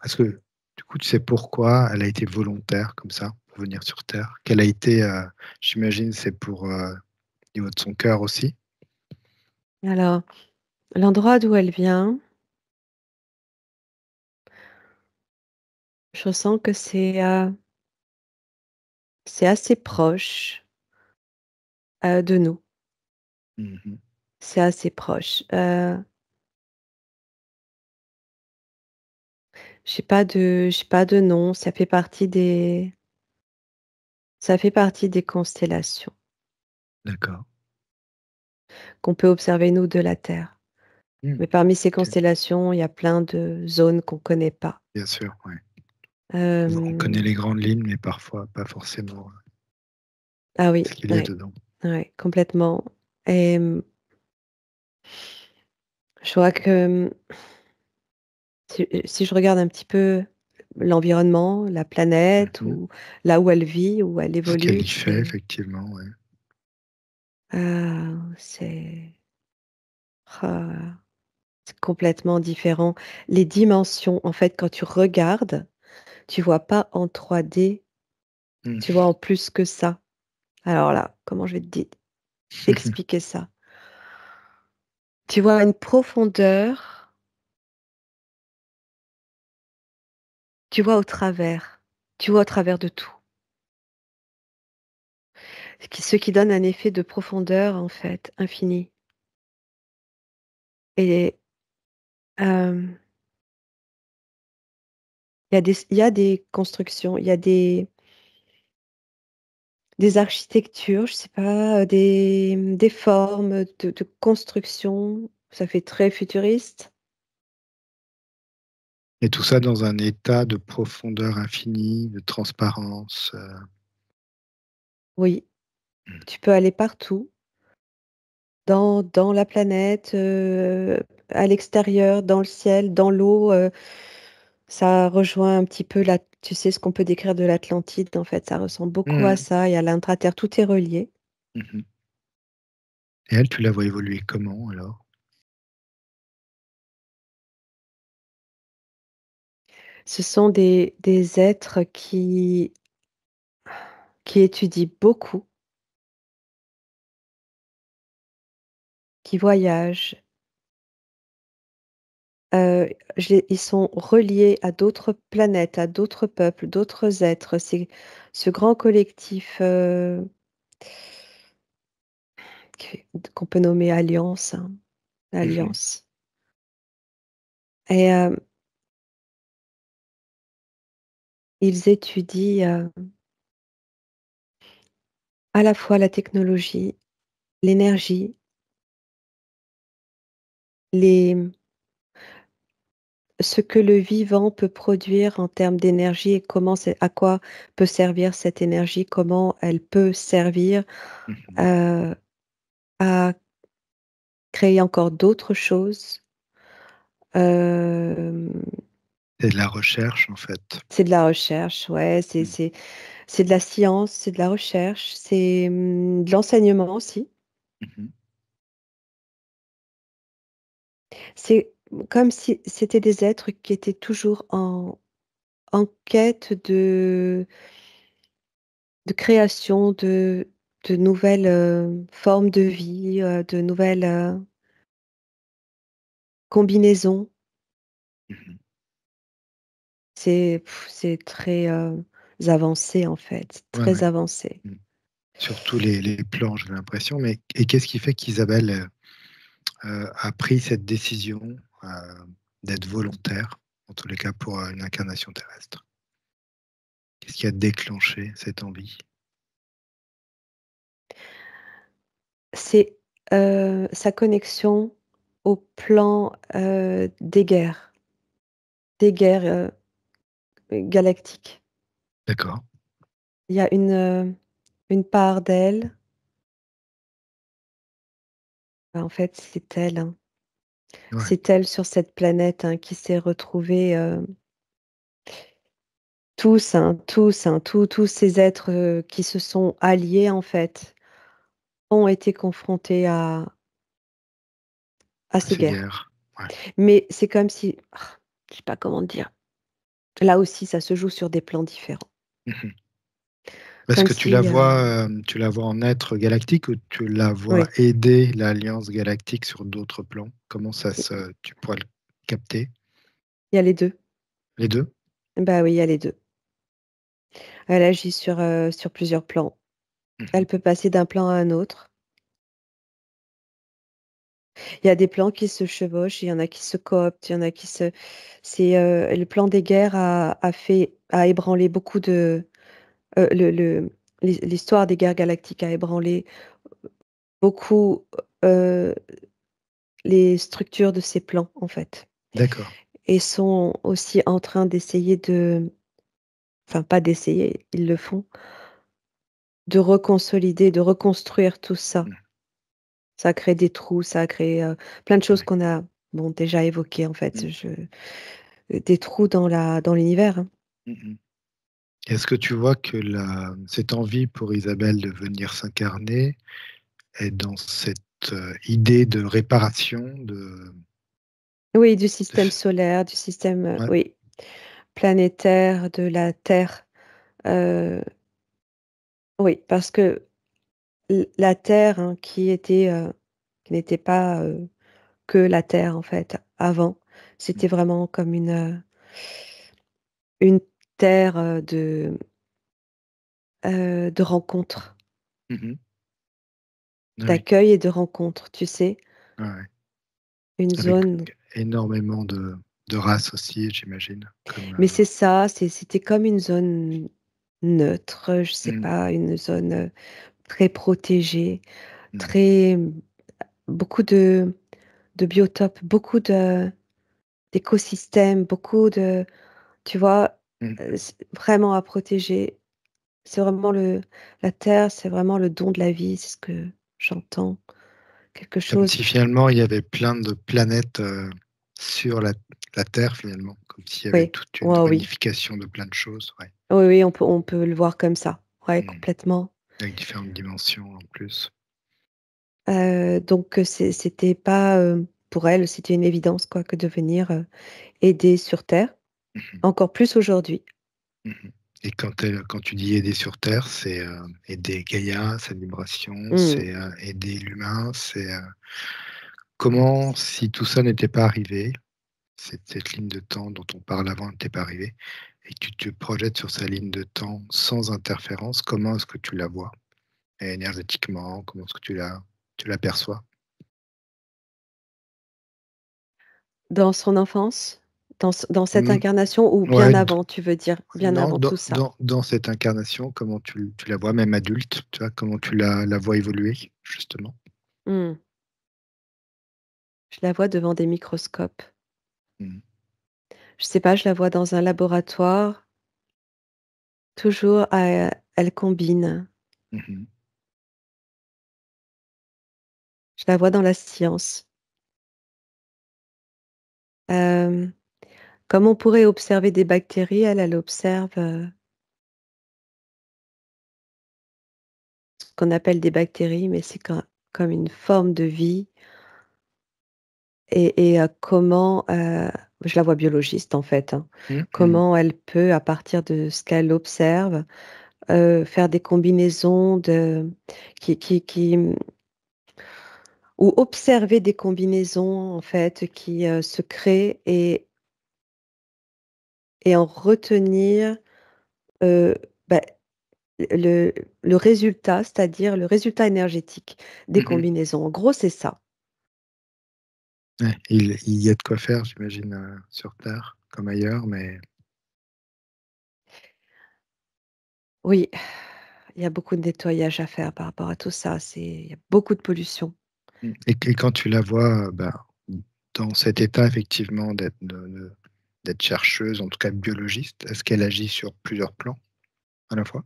est-ce que du coup, tu sais pourquoi elle a été volontaire comme ça, pour venir sur terre? Quelle a été, j'imagine c'est pour, au niveau de son cœur aussi? Alors, L'endroit d'où elle vient, je ressens que c'est assez proche, de nous. Mmh. C'est assez proche. J'ai pas de nom, ça fait partie des constellations D'accord. qu'on peut observer nous de la Terre. Mmh. Mais parmi ces OK. constellations, il y a plein de zones qu'on connaît pas. Bien sûr, ouais. On Hem, connaît les grandes lignes, mais parfois pas forcément, ah oui, ce qu'il y a ouais, dedans. ouais, complètement et je vois que, si je regarde un petit peu l'environnement, la planète Mmh. ou là où elle vit, où elle Ce qu'elle évolue, y fait effectivement, ouais. c'est ah, c'est complètement différent. Les dimensions, en fait, quand tu regardes, tu vois pas en 3D, tu Mmh. vois en plus que ça. Alors là, comment je vais te expliquer ça? Tu vois une profondeur, tu vois au travers, tu vois au travers de tout. Ce qui donne un effet de profondeur, en fait, infini et hem, il y a des constructions, il y a des architectures, je sais pas, des formes de construction, ça fait très futuriste. Et tout ça dans un état de profondeur infinie, de transparence, Oui, mmh. tu peux aller partout, dans la planète, à l'extérieur, dans le ciel, dans l'eau, ça rejoint un petit peu la tu sais, ce qu'on peut décrire de l'Atlantide, en fait, ça ressemble beaucoup à Mmh. ça. Il y a l'intra-terre, tout est relié. Mmh. Et elle, tu la vois évoluer comment alors? Ce sont des êtres qui étudient beaucoup, qui voyagent. Heu, ils sont reliés à d'autres planètes, à d'autres peuples, d'autres êtres. C'est ce grand collectif, qu'on peut nommer alliance, hein, Mmh. alliance et ils étudient, à la fois la technologie, l'énergie, les ce que le vivant peut produire en termes d'énergie et comment c'est à quoi peut servir cette énergie, comment elle peut servir, Mmh. heu, à créer encore d'autres choses. Hem, C'est de la recherche en fait. c'est de la recherche, ouais, Mmh. c'est de la science, c'est de la recherche, c'est, de l'enseignement aussi. Mmh. C'est comme si c'était des êtres qui étaient toujours en quête de création de nouvelles, formes de vie, de nouvelles, combinaisons. Mmh. C'est très, avancé en fait, Ouais, très ouais. avancé. Mmh. Sur tous les plans, j'ai l'impression, mais et qu'est-ce qui fait qu'Isabelle, a pris cette décision, d'être volontaire, en tous les cas pour, une incarnation terrestre? Qu'est-ce qui a déclenché cette envie? C'est, sa connexion au plan, des guerres, galactiques. D'accord, Il y a une part d'elle, bah, en fait, c'est elle, hein. ouais. C'est elle sur cette planète, hein, qui s'est retrouvée, tous, hein, tous, hein, tous ces êtres, qui se sont alliés, en fait, ont été confrontés à À ces ces guerres. guerres, ouais. Mais c'est comme si je sais pas comment dire. Là aussi, ça se joue sur des plans différents. Mmh. Parce Comme que si, tu la vois en être galactique ou tu la vois oui, aider l'Alliance galactique sur d'autres plans? Comment ça se tu pourrais le capter? il y a les 2. Les 2. Bah, oui, il y a les 2. Elle agit sur plusieurs plans. Mmh. Elle peut passer d'un plan à un autre. Il y a des plans qui se chevauchent, il y en a qui se cooptent, il y en a qui se le plan des guerres a ébranlé beaucoup de l'histoire des guerres galactiques a ébranlé beaucoup, heu, les structures de ces plans, en fait, D'accord. et sont aussi en train d'essayer enfin, pas d'essayer, ils le font, de reconsolider, de reconstruire tout ça. Mmh. Ça a créé des trous, ça a créé, plein de choses Ouais. qu'on a, bon, déjà évoquées, en fait. Mmh. Des trous dans l'univers, hein. Mmh mh. Est-ce que tu vois que la cette envie pour Isabelle de venir s'incarner est dans cette, idée de réparation Oui, du de système f solaire, du système, ouais, oui, planétaire, de la Terre, heu, oui, parce que la Terre, hein, qui n'était pas, que la Terre, en fait, avant, mmh, c'était vraiment comme une terre, de rencontres, mmh. Oui, d'accueil et de rencontres, tu sais? ouais, ouais. Une Avec zone, énormément de races aussi, j'imagine, comme, mais c'est ça, c'était comme une zone neutre, je sais mmh, pas, une zone, très protégée, mmh, très, beaucoup de biotopes, beaucoup d'écosystèmes, beaucoup de, tu vois? mmh. C'est vraiment à protéger. C'est vraiment la terre, c'est vraiment le don de la vie, c'est ce que j'entends. Quelque Comme chose, si finalement il y avait plein de planètes, sur la Terre finalement, comme s'il y avait oui, toute une ouais, oui. réunification de plein de choses, ouais. Oui, oui, on peut le voir comme ça. Ouais, Mmh. complètement. Avec différentes dimensions en plus. Donc c'était pas, pour elle, c'était une évidence, quoi, que de venir, aider sur terre, Mmh mh. encore plus aujourd'hui. Mmh. Et quand tu dis aider sur terre, c'est, aider Gaïa, sa vibration, Mmh. c'est, aider l'humain, c'est, comment si tout ça n'était pas arrivé, cette ligne de temps dont on parle avant n'était pas arrivée et que tu te projettes sur sa ligne de temps sans interférence, comment est-ce que tu la vois? Énergétiquement, comment est-ce que tu l'aperçois? Dans son enfance? Dans cette Mmh, incarnation ou bien ouais, d avant, tu veux dire? Bien non, avant tout ça? dans cette incarnation, comment tu la vois, même adulte, tu vois? Comment tu la vois évoluer, justement? Mmh. Je la vois devant des microscopes. Mmh. Je sais pas, je la vois dans un laboratoire, toujours elle combine. Mmh mh. Je la vois dans la science. Hem, Comme on pourrait observer des bactéries, elle observe, ce qu'on appelle des bactéries, mais c'est comme une forme de vie, comment, je la vois biologiste, en fait, hein. Mmh, mmh. Comment elle peut, à partir de ce qu'elle observe, faire des combinaisons qui, ou observer des combinaisons, en fait, qui, se créent, et en retenir, heu, bah, le le résultat, c'est-à-dire le résultat énergétique des Mmh mh. combinaisons. En gros, c'est ça. Ouais, il y a de quoi faire, j'imagine, sur terre comme ailleurs, mais Oui, il y a beaucoup de nettoyage à faire par rapport à tout ça. Il y a beaucoup de pollution. mmh et quand tu la vois, dans cet état effectivement d'être chercheuse, en tout cas biologiste, est-ce qu'elle agit sur plusieurs plans à la fois?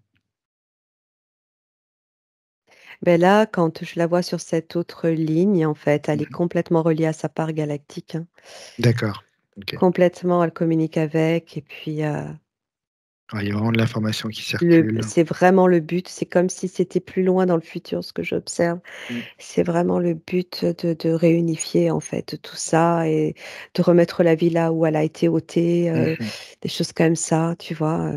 Mais là, quand je la vois sur cette autre ligne, en fait, elle est Mmh. complètement reliée à sa part galactique, hein. D'accord, OK. Complètement, elle communique avec, et puis, Ouais, il y a vraiment de l'information qui circule. c'est vraiment le but. C'est comme si c'était plus loin dans le futur, ce que j'observe. Mmh. C'est vraiment le but de réunifier, en fait, tout ça, et de remettre la vie là où elle a été ôtée, Mmh mh. des choses comme ça, tu vois?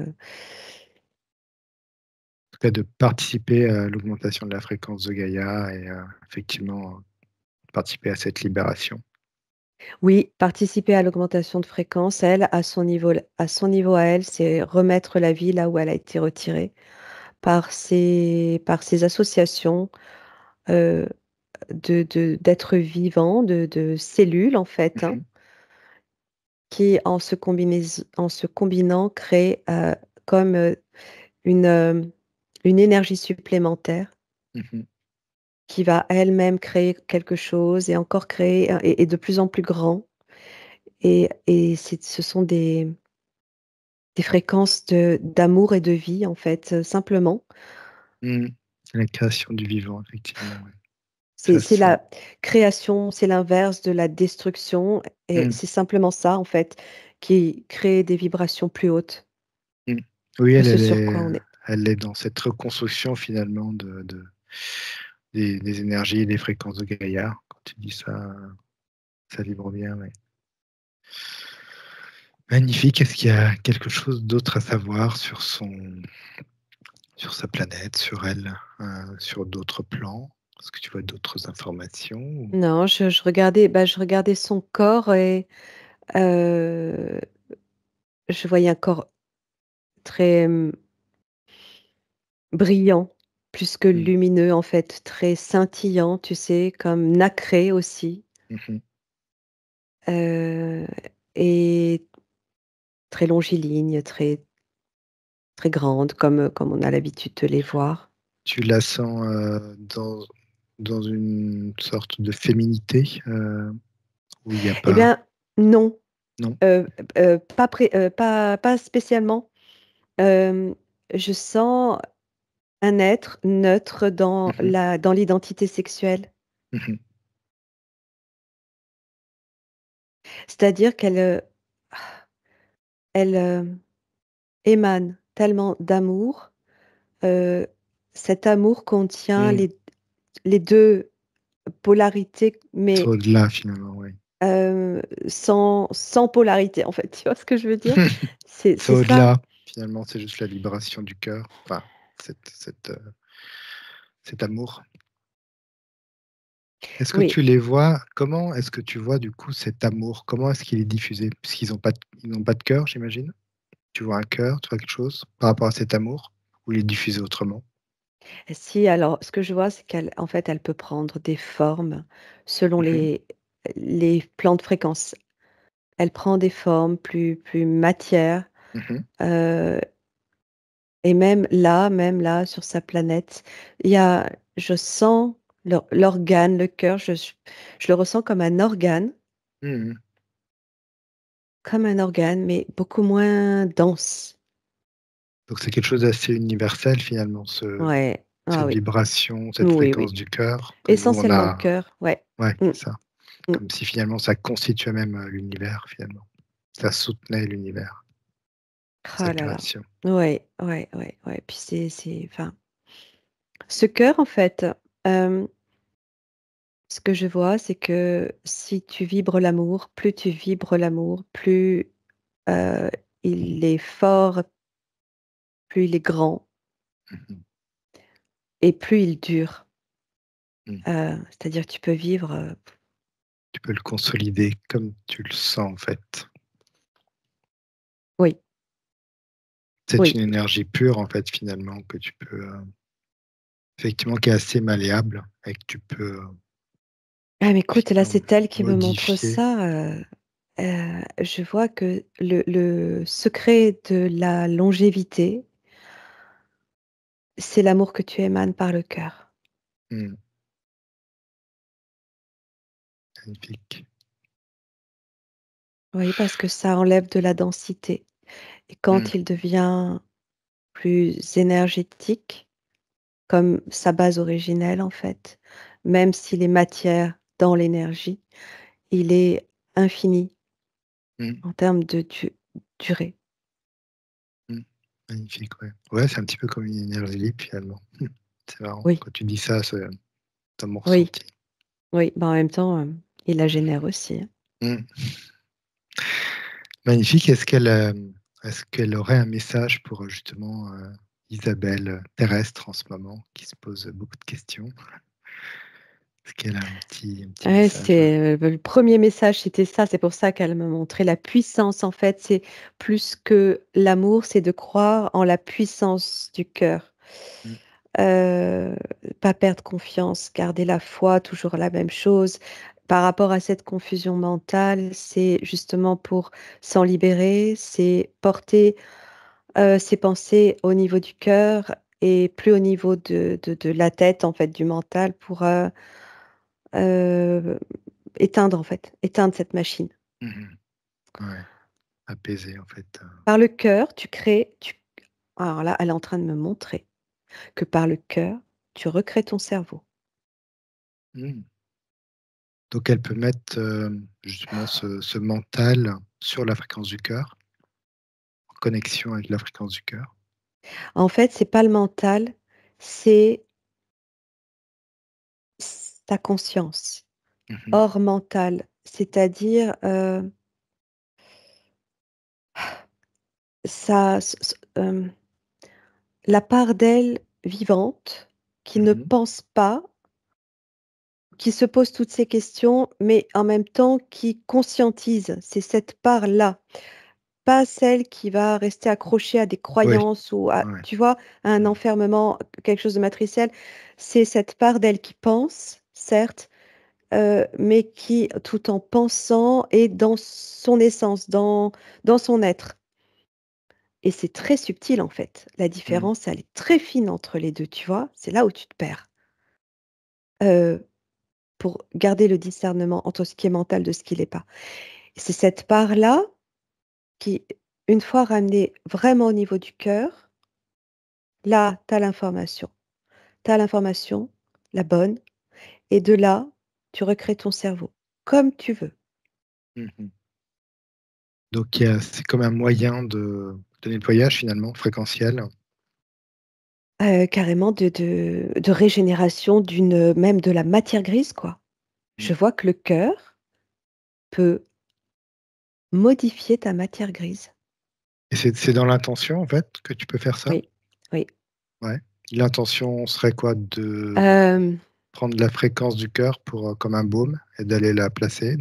cas, de participer à l'augmentation de la fréquence de Gaïa et effectivement, participer à cette libération. Oui, participer à l'augmentation de fréquence, elle, à son niveau à elle, c'est remettre la vie là où elle a été retirée par ces associations, heu, d'êtres vivants, de cellules en fait, hein, Mmh. qui en se combinant créent, comme, une, une énergie supplémentaire Mmh. qui va elle-même créer quelque chose et encore créer, et de plus en plus grand et ce sont des fréquences d'amour et de vie en fait, simplement. Mmh. La création du vivant, effectivement, ouais. Ça C'est sent. la création, c'est l'inverse de la destruction et Mmh. c'est simplement ça en fait, qui crée des vibrations plus hautes Mmh. Oui, que elle ce elle sur est quoi on est. elle est dans cette reconstruction finalement de des énergies et des fréquences de Gaïa. Quand tu dis ça, ça vibre bien, ouais. Magnifique. Est-ce qu'il y a quelque chose d'autre à savoir sur sa planète, sur elle, sur d'autres plans? Est-ce que tu vois d'autres informations ou? Non, je regardais son corps et heu, je voyais un corps très, brillant, plus que Mmh. lumineux en fait, très scintillant, tu sais? Comme nacré aussi, Mmh mh. heu et très longiligne, très grande comme on a l'habitude de les voir. Tu la sens, dans une sorte de féminité, où il y a Eh pas. bien, non, Non? pas spécialement. Hem, je sens un être neutre Mmh mh. dans l'identité sexuelle. Mmh mh. C'est-à-dire elle, émane tellement d'amour, heu, cet amour contient Mmh. les 2 polarités, C'est mais au-delà finalement, oui. sans polarité, en fait, tu vois ce que je veux dire? C'est C'est ça. au-delà, finalement, c'est juste la libération du cœur, enfin, cet amour. Est-ce que Oui. tu les vois comment est-ce que tu vois, du coup, cet amour? Comment est-ce qu'il est diffusé? Puisqu'ils n'ont pas de cœur, j'imagine? Tu vois un cœur, tu vois quelque chose par rapport à cet amour? Ou il est diffusé autrement? Si, alors, ce que je vois, c'est qu'elle en fait, elle peut prendre des formes selon Mmh mh. les plans de fréquence. Elle prend des formes plus matières, Mmh mh. heu et même là, sur sa planète, il y a je sens l'organe, le cœur, je le ressens Mmh mh. comme un organe, mais beaucoup moins dense. Donc c'est quelque chose d'assez universel finalement, Ouais. Ah cette oui. vibration, cette Oui, fréquence oui. du cœur, comme nous on Essentiellement le a, cœur, ouais. ouais, Mmh, c'est ça. mmh. Comme si finalement ça constituait même, l'univers finalement. Ça soutenait l'univers, sa Ah là là. création. Ouais, ouais. Puis enfin, ce cœur, en fait, hem, ce que je vois, c'est que si tu vibres l'amour, plus tu vibres l'amour, plus, heu, il est fort, plus il est grand Mmh mh. et plus il dure. Mmh. C'est-à-dire tu peux vivre, Tu peux le consolider comme tu le sens en fait. oui, C'est oui. une énergie pure en fait finalement que tu peux, effectivement qui est assez malléable et que tu peux, Ah mais écoute, là, effectivement c'est elle qui me montre modifier. ça, je vois que le secret de la longévité, c'est l'amour que tu émanes par le cœur. Mmh, magnifique. Oui, parce que ça enlève de la densité et Mmh, quand il devient plus énergétique, comme sa base originelle en fait, même s'il est matière dans l'énergie, il est infini mmh, en termes de durée. mmh. Magnifique, ouais. Ouais, c'est un petit peu comme une énergie libre finalement. C'est marrant. Oui, Quand tu dis ça, c'est dans mon oui, ressenti. oui, bah, en même temps, il la génère aussi, hein. Mmh. Magnifique. Est-ce qu'elle aurait un message pour, justement, Isabelle terrestre en ce moment qui se pose beaucoup de questions. Est-ce qu'elle a un petit Ouais, message? le premier message, c'était ça. C'est pour ça qu'elle me montrait la puissance, en fait. C'est plus que l'amour, c'est de croire en la puissance du cœur. Mm, Heu, Pas perdre confiance, garder la foi, toujours la même chose. Par rapport à cette confusion mentale, c'est justement pour s'en libérer, c'est porter, ses pensées au niveau du cœur et plus au niveau de la tête, en fait, du mental pour, heu, éteindre, en fait, éteindre cette machine. mhm. Ouais, apaisé en fait. Par le cœur, tu crées tu alors là, elle est en train de me montrer que par le cœur, tu recrées ton cerveau. Mm. Donc elle peut mettre justement ce mental sur la fréquence du cœur, en connexion avec la fréquence du cœur. En fait, c'est pas le mental, c'est ta conscience, Mhm. hors mental. C'est-à-dire, ça la part d'elle vivante qui ne Mhm. pense pas, qui se pose toutes ces questions, mais en même temps qui conscientise. C'est cette part-là, pas celle qui va rester accrochée à des Oui, croyances ou à ouais. tu vois? À un Mm. enfermement, quelque chose de matriciel. C'est cette part d'elle qui pense, certes, mais qui, tout en pensant, est dans son essence, dans son être et c'est très subtil, en fait. La Mm. différence, elle est très fine entre les 2, tu vois? C'est là où tu te perds, heu, pour garder le discernement entre ce qui est mental de ce qui l'est pas. C'est cette part-là qui, une fois ramenée vraiment au niveau du cœur, là, tu as l'information. Tu as l'information, la bonne et de là, tu recrées ton cerveau comme tu veux. Mhm. Donc c'est comme un moyen de nettoyage finalement fréquentiel. Carrément de régénération d'une, même de la matière grise, quoi. Mm. Je vois que le cœur peut modifier ta matière grise. Et c'est dans l'intention en fait que tu peux faire ça? Oui, oui. Ouais. L'intention serait quoi? De Hem, prendre la fréquence du cœur pour, comme un baume et d'aller la placer,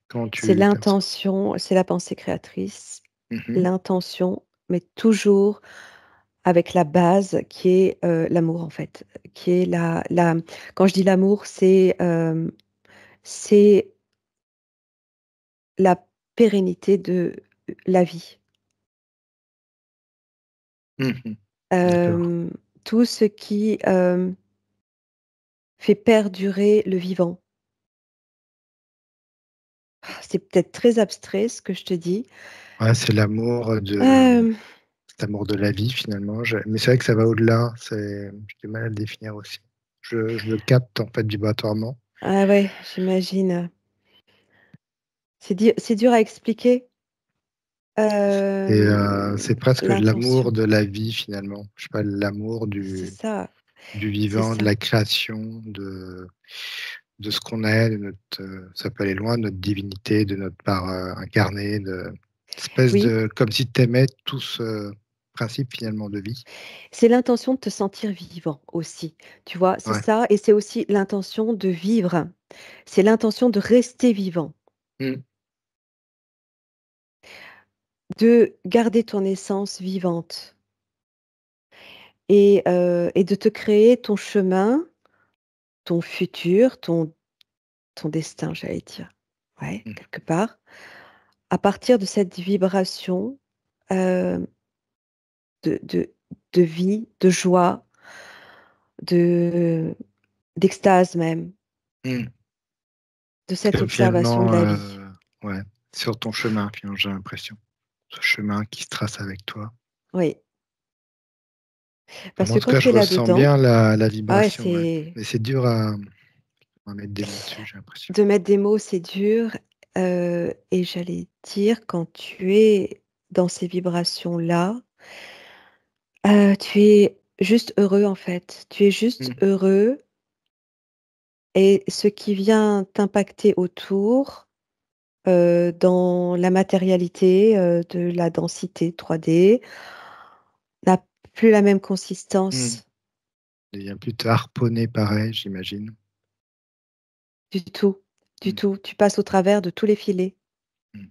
comment c'est tu perçois? l'intention, c'est la pensée créatrice, Mmh. l'intention, mais toujours avec la base qui est, l'amour, en fait, qui est la quand je dis l'amour, c'est la pérennité de la vie. Mmh. D'accord. Hem, Tout ce qui, fait perdurer le vivant. C'est peut-être très abstrait ce que je te dis. Ouais, c'est l'amour, Hem, cet amour de la vie finalement, mais c'est vrai que ça va au-delà, j'ai du mal à le définir aussi. Je le capte en fait vibratoirement. ah ouais, j'imagine, c'est dur à expliquer, C'est presque l'amour l'intention. de la vie finalement. Je sais pas, l'amour C'est ça, du c'est vivant, de ça. la création, de ce qu'on est, de notre, ça peut aller loin, de notre divinité, de notre part, incarnée, espèce Oui, de comme si tu aimais tout ce principe finalement de vie. c'est l'intention de te sentir vivant aussi, tu vois? C'est Ouais. ça et c'est aussi l'intention de vivre. C'est l'intention de rester vivant, Mmh. de garder ton essence vivante et de te créer ton chemin, ton futur, ton destin, j'allais dire. Ouais, Mmh. quelque part. À partir de cette vibration, heu, de vie, de joie, de d'extase même, Mmh. de cette Que observation de finalement, la vie. ouais, sur ton chemin finalement, j'ai l'impression. Ce chemin qui se trace avec toi. Oui, Enfin, parce moi, en que tout quand cas, tu je es ressens là-dedans, bien la ah ouais, vibration, ouais. c'est Mais c'est dur à mettre des mots dessus, j'ai l'impression. de mettre des mots, c'est dur, et j'allais dire quand tu es dans ces vibrations-là, tu es juste heureux, en fait. Tu es juste Mmh. heureux et ce qui vient t'impacter autour, dans la matérialité, de la densité 3D n'a plus la même Mmh. consistance Il devient plutôt harponné pareil, j'imagine. du tout, du Mmh. tout. Tu passes au travers de tous les filets Mmh.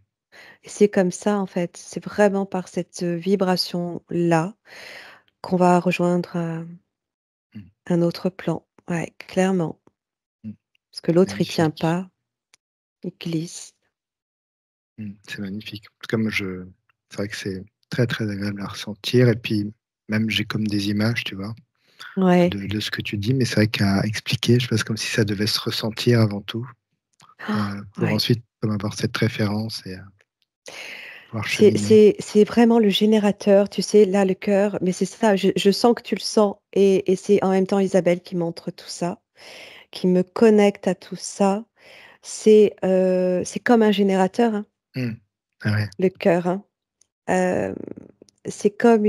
et c'est comme ça, en fait. C'est vraiment par cette, vibration-là qu'on va rejoindre, Mmh. un autre plan. Ouais, clairement. Mmh. Parce que l'autre, il tient Magnifique. pas, il glisse. C'est magnifique. En tout cas, moi, c'est vrai que c'est très, très agréable à ressentir et puis même j'ai comme des images, tu vois, Ouais. de ce que tu dis, mais c'est vrai qu'à expliquer, je pense comme si ça devait se ressentir avant tout, pour Ouais. ensuite comme avoir cette référence et pouvoir C'est cheminer. c'est c'est vraiment le générateur, tu sais, là, le cœur, mais c'est ça, je sens que tu le sens et c'est en même temps Isabelle qui montre tout ça, qui me connecte à tout ça. C'est comme un générateur, hein, Mmh. Ah ouais. le cœur, hein. Hem, c'est comme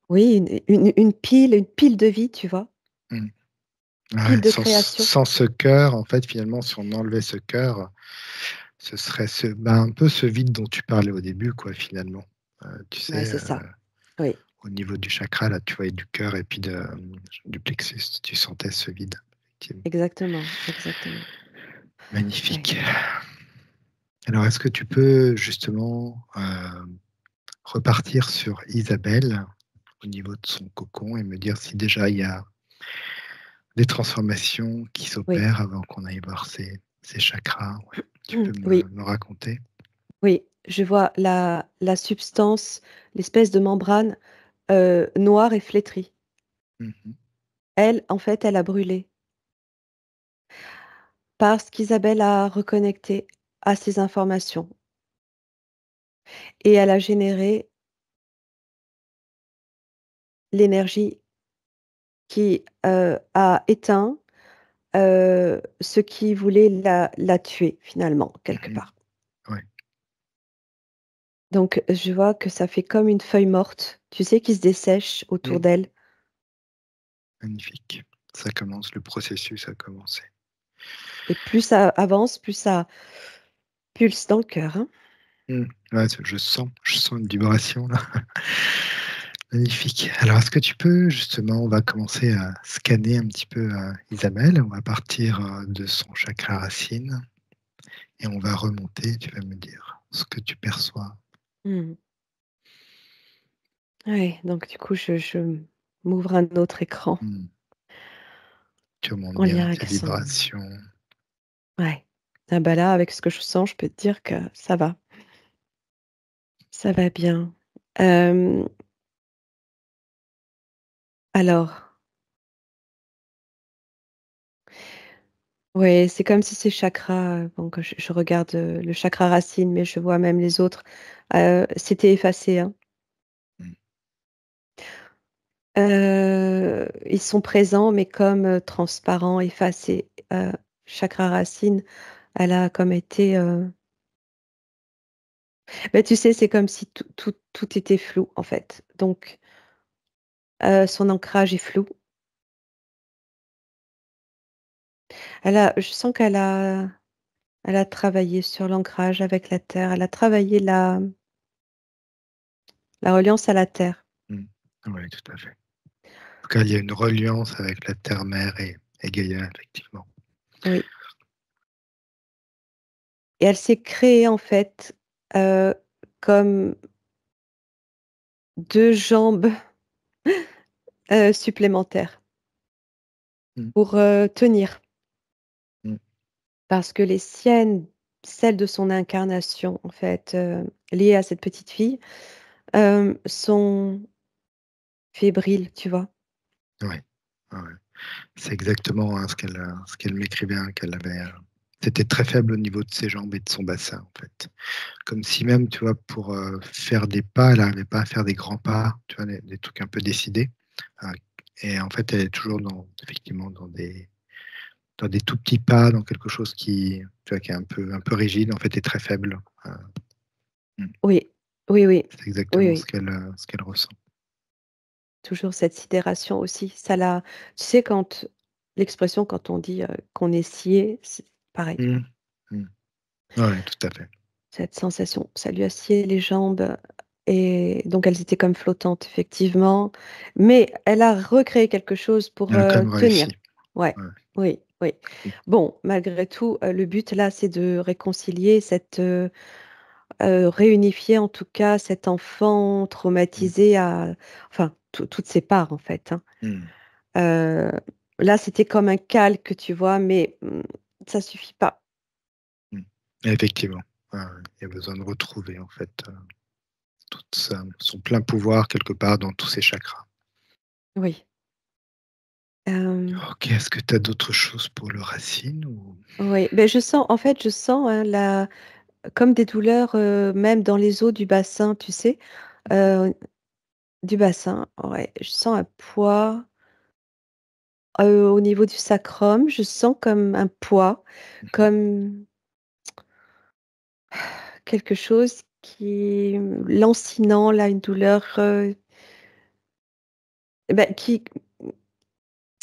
oui, une pile de vie, tu vois? Mmh. Pile Ouais, de création. sans ce cœur, en fait, finalement, si on enlevait ce cœur, ce serait un peu ce vide dont tu parlais au début, quoi, finalement. Tu Ouais, sais, c'est ça. Oui, au niveau du chakra, là, tu vois, du cœur et puis du plexus, tu sentais ce vide, effectivement. exactement, exactement. Ouais. Magnifique. Alors, est-ce que tu peux justement, repartir sur Isabelle, au niveau de son cocon et me dire si déjà il y a des transformations qui Oui. s'opèrent avant qu'on aille voir ces chakras? Ouais. Tu peux Oui. me raconter? Oui, je vois la substance, l'espèce de membrane, noire et flétrie. Mmh mh. Elle, en fait, elle a brûlé parce qu'Isabelle a reconnecté à ces informations et elle a généré l'énergie qui, a éteint, ce qui voulait la tuer finalement, quelque Mmh. part. Ouais, Donc je vois que ça fait comme une feuille morte, tu sais, qui se dessèche autour mmh, d'elle magnifique. Ça commence, le processus a commencé. et plus ça avance, plus ça pulse dans le cœur, hein. Mmh. Ouais, je sens une vibration là. Magnifique. Alors est-ce que tu peux justement, on va commencer à scanner un petit peu, Isabelle. On va partir, de son chakra racine et on va remonter. Tu vas me dire ce que tu perçois. Mmh. Ouais, donc du coup, je m'ouvre un autre écran Mmh. Tu remontes en lien bien avec tes son vibrations. ouais. Ah bah là, avec ce que je sens, je peux te dire que ça va bien. Hem, alors, ouais, c'est comme si ces chakras, bon, que je regarde, le chakra racine, mais je vois même les autres, s'étaient effacés, hein. Mmh. Ils sont présents, mais comme, transparents, effacés. Chakra racine, elle a comme été, bah, tu sais, c'est comme si tout était flou, en fait. Donc, son ancrage est flou. Je sens elle a travaillé sur l'ancrage avec la terre. Elle a travaillé la reliance à la terre. Mmh. Oui, tout à fait. En tout cas, il y a une reliance avec la terre-mère et Gaïa, effectivement. Oui, et elle s'est créée, en fait, heu, comme 2 jambes, supplémentaires Mmh. pour, tenir. Mmh. Parce que les siennes, celles de son incarnation, en fait, liées à cette petite fille, sont fébriles, tu vois? Ouais. Ouais, ouais. C'est exactement, hein, ce qu'elle m'écrivait, hein, c'était très faible au niveau de ses jambes et de son bassin, en fait. Comme si même, tu vois, pour, faire des pas, elle n'arrivait pas à faire des grands pas, tu vois, des trucs un peu décidés, heu et en fait, elle est toujours effectivement, dans des tout petits pas, dans quelque chose qui, tu vois, qui est un peu rigide, en fait, et très faible. Heu, mmh, Oui, oui, oui, c'est oui, exactement oui, ce qu'elle ressent. toujours cette sidération aussi. Tu sais, quand l'expression quand on dit, qu'on est scié, c'est pareil. Mmh. Mmh. Ouais, tout à fait. Cette sensation, ça lui a scié les jambes, et donc elles étaient comme flottantes effectivement, mais elle a recréé quelque chose pour, Elle a quand même tenir. réussi. Ouais, Ouais. oui, oui. Mmh. Bon, malgré tout, le but là, c'est de réconcilier réunifier en tout cas cet enfant Mmh. traumatisé à enfin toutes ses parts en fait, hein. Mmh. Heu, Là, c'était comme un calque, tu vois? Mais, ça suffit pas. Mmh. Effectivement. Ouais, ouais. Il y a besoin de retrouver en fait, toute sa son plein pouvoir quelque part dans tous ses chakras. Oui. Hem, OK, est-ce que tu as d'autres choses pour le racine ou? oui, beh, je sens, hein, la comme des douleurs, même dans les os du bassin, tu sais? Heu, du bassin, ouais. Je sens un poids, au niveau du sacrum, je sens comme un poids, Mmh. comme quelque chose qui lancinant là, une douleur, qui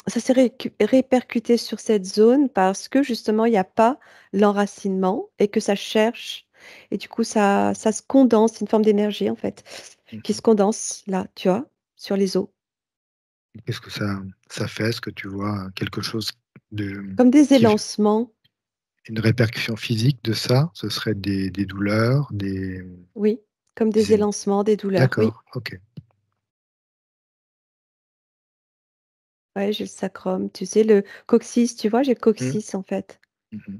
ça s'est répercuté sur cette zone parce que justement il y a pas l'enracinement et que ça cherche et du coup ça se condense, une forme d'énergie en fait, qui Mmh. se condense là, tu vois? Sur les os. Qu'est-ce que ça fait? Est-ce que tu vois quelque chose de Comme des qui élancements, une répercussion physique de ça? Ce serait des douleurs, des oui, comme des des ém élancements, des douleurs, oui. d'accord, OK. Ouais, j'ai le sacrum, tu sais le coccyx, tu vois? J'ai le Mmh. coccyx en fait. Mmh.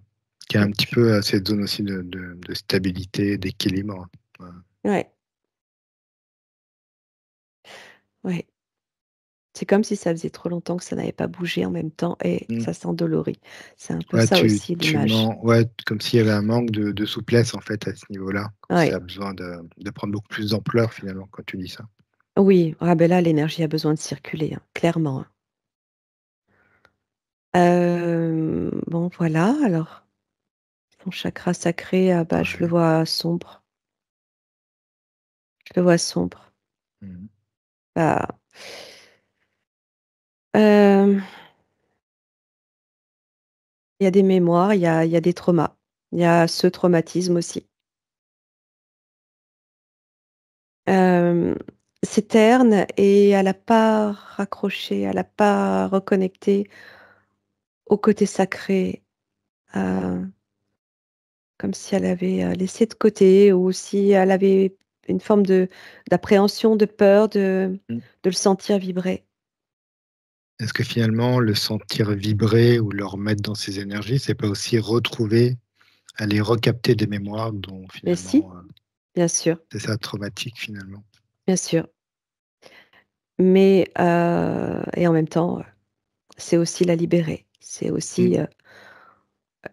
Qui a un petit peu, cette zone aussi de stabilité, d'équilibre. Ouais. Ouais, ouais. C'est comme si ça faisait trop longtemps que ça n'avait pas bougé en même temps et Mmh. ça s'endolorit. C'est un peu Ouais, ça tu aussi tu l'image. man ouais, comme s'il y avait un manque de souplesse, en fait, à ce niveau-là, comme si ça a Ouais. besoin de prendre beaucoup plus d'ampleur, finalement, quand tu dis ça. Oui, ah ben là, l'énergie a besoin de circuler, hein, clairement, hein. Bon voilà, alors ton chakra sacré, ah bah, je le Ouais. vois sombre, je le vois sombre. Mmh. Bah, hem, il y a des mémoires, il y a des traumas. Il y a ce traumatisme aussi. Hem, c'est terne et elle a pas raccroché, elle a pas reconnecté au côté sacré, heu, comme si elle avait, laissé de côté ou si elle avait une forme d'appréhension, de peur Mmh. de le sentir vibrer. Est-ce que finalement, le sentir vibrer ou le remettre dans ses énergies, c'est pas aussi retrouver, aller recapter des mémoires dont Mais si, finalement, bien sûr, c'est ça traumatique, finalement? bien sûr. Mais, et en même temps, c'est aussi la libérer. C'est Mmh. aussi,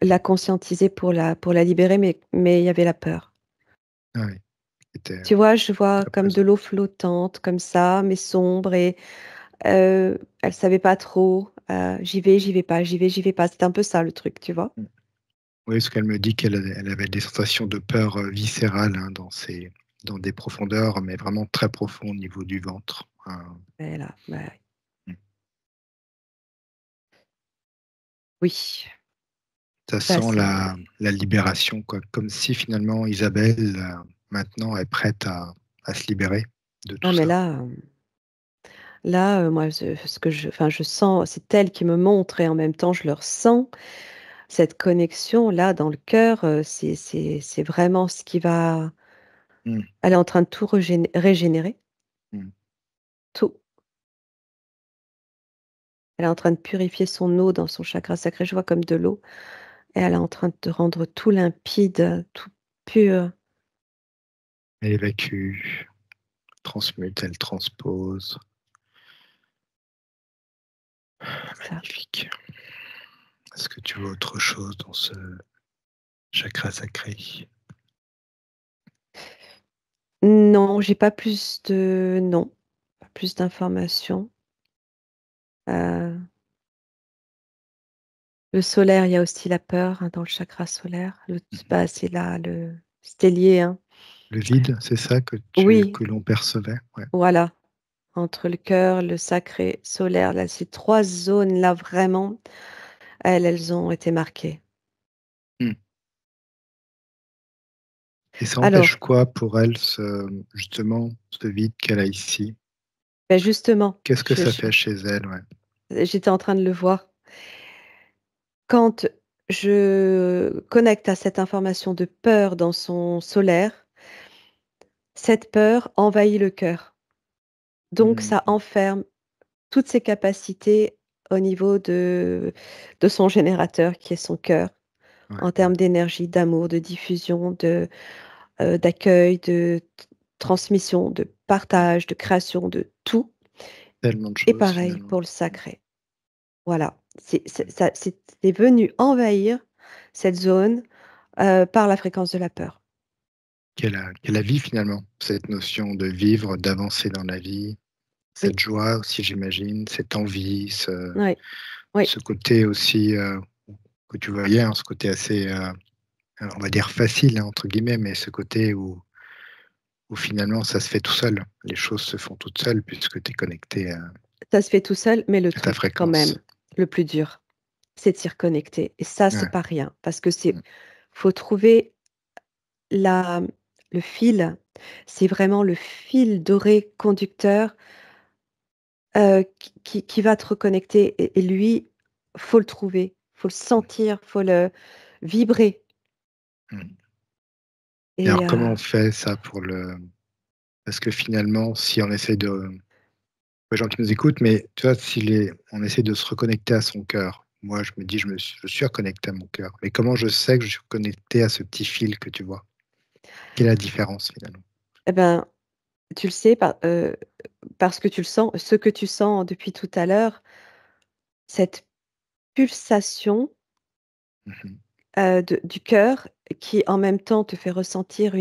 la conscientiser pour la libérer, mais il y avait la peur. Ah oui, était Tu vois, je vois très comme de présent. l'eau flottante comme ça, mais sombre et elle savait pas trop, j'y vais pas, j'y vais, j'y vais pas. C'était un peu ça le truc, tu vois? Mmh. Oui, parce qu'elle me dit elle avait des sensations de peur, viscérales, hein, dans des profondeurs, mais vraiment très profondes au niveau du ventre. Et là, bah, Mmh. oui, Ça bah, sent c'est la libération, quoi, comme si finalement Isabelle, maintenant est prête à se libérer de ah tout mais ça. là, moi ce que je sens, c'est elle qui me montre et en même temps je le ressens, cette connexion là dans le cœur, c'est vraiment ce qui va Mmh. elle est en train de tout régénérer, Mmh. tout. Elle est en train de purifier son eau dans son chakra sacré, je vois comme de l'eau et elle est en train de rendre tout limpide, tout pur. Elle évacue, transmute, elle transpose. Ça. Magnifique. Est-ce que tu vois autre chose dans ce chakra sacré? Non, j'ai pas plus de non, pas plus d'informations. Heu, le solaire, il y a aussi la peur, hein, dans le chakra solaire. Mmh. Bah, c'est là le c'était lié, hein. Le vide, c'est ça Oui, que l'on percevait? Ouais. voilà, entre le cœur, le sacré, solaire, là, ces 3 zones-là, vraiment, elles ont été marquées. Mmh. Et ça empêche Alors, quoi pour elle, justement, ce vide qu'elle a ici? justement, Qu'est-ce que ça fait chez elle? Ouais. j'étais en train de le voir. Quand je connecte à cette information de peur dans son solaire, cette peur envahit le cœur. Donc ça Mmh. enferme toutes ses capacités au niveau de son générateur qui est son cœur, Ouais, en ouais. termes d'énergie, d'amour, de diffusion, d'accueil, de transmission, de Mmh. partage, de création, de tout. Tellement de Et choses pareil finalement. pour le Mmh. sacré. Voilà, c'est venu envahir cette zone, par la fréquence de la peur. Qu'elle a vit finalement, cette notion de vivre, d'avancer dans la vie, Oui, cette joie aussi j'imagine, cette envie, ce oui, oui, ce côté aussi, que tu voyais, hein, ce côté assez, on va dire «facile» hein, entre guillemets, mais ce côté où finalement ça se fait tout seul. Les choses se font toutes seules puisque tu es connecté ça se fait tout seul, mais le à ta truc quand fréquence. même, le plus dur, c'est de s'y reconnecter et ça, c'est Ouais. pas rien parce que c'est Mmh. faut trouver la le fil, c'est vraiment le fil doré conducteur, qui va te reconnecter et lui, faut le trouver, faut le Mmh. sentir, faut le vibrer Mmh. Et et alors comment on fait ça pour le parce que finalement si on essaie de les gens qui nous écoutent, mais tu vois, on essaie de se reconnecter à son cœur. Moi, je me dis, je suis reconnecté à mon cœur. Mais comment je sais que je suis connecté à ce petit fil que tu vois? Quelle est la différence finalement? et ben, tu le sais parce que tu le sens, ce que tu sens depuis tout à l'heure, cette pulsation, Mmh. de du cœur qui, en même temps, te fait ressentir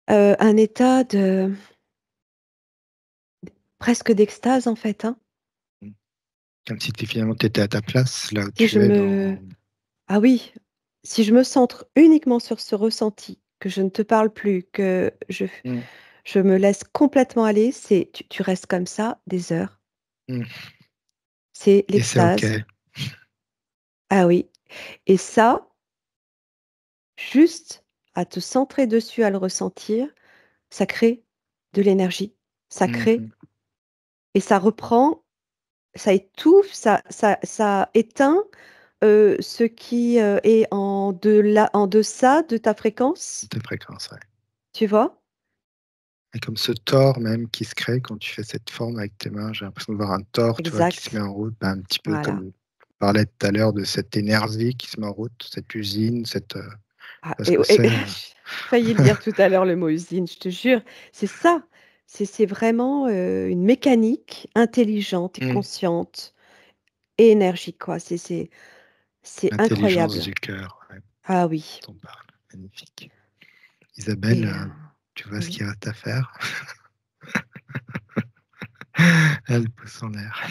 un état de presque d'extase, en fait, hein. Mmh. Comme si finalement tu étais à ta place, là où Si je tu es me dans Ah oui, si je me centre uniquement sur ce ressenti, que je ne te parle plus, que mmh, je me laisse complètement aller, c'est tu restes comme ça des heures. mmh C'est et c'est OK. l'extase. Ah oui et ça, juste à te centrer dessus, à le ressentir, ça crée de l'énergie, ça crée Mmh. et ça reprend, ça étouffe, ça éteint, ce qui, est en deçà de ta fréquence, Ta fréquence, ouais. tu vois? Et comme ce tore même qui se crée quand tu fais cette forme avec tes mains, j'ai l'impression de voir un tore, tu vois, qui se met Exact, en route, ben, un petit peu voilà. comme on parlait tout à l'heure de cette énergie qui se met en route, cette usine, Ah parce et que ouais c'est, j'ai failli le dire tout à l'heure, le mot usine, je te jure. C'est ça, c'est vraiment, une mécanique intelligente et mmh, consciente et énergique, quoi. C'est l'intelligence incroyable. du cœur, ouais, Ah oui dont on parle. Magnifique. Isabelle, et tu vois ce oui. qu'il reste à faire? Elle pousse en l'air.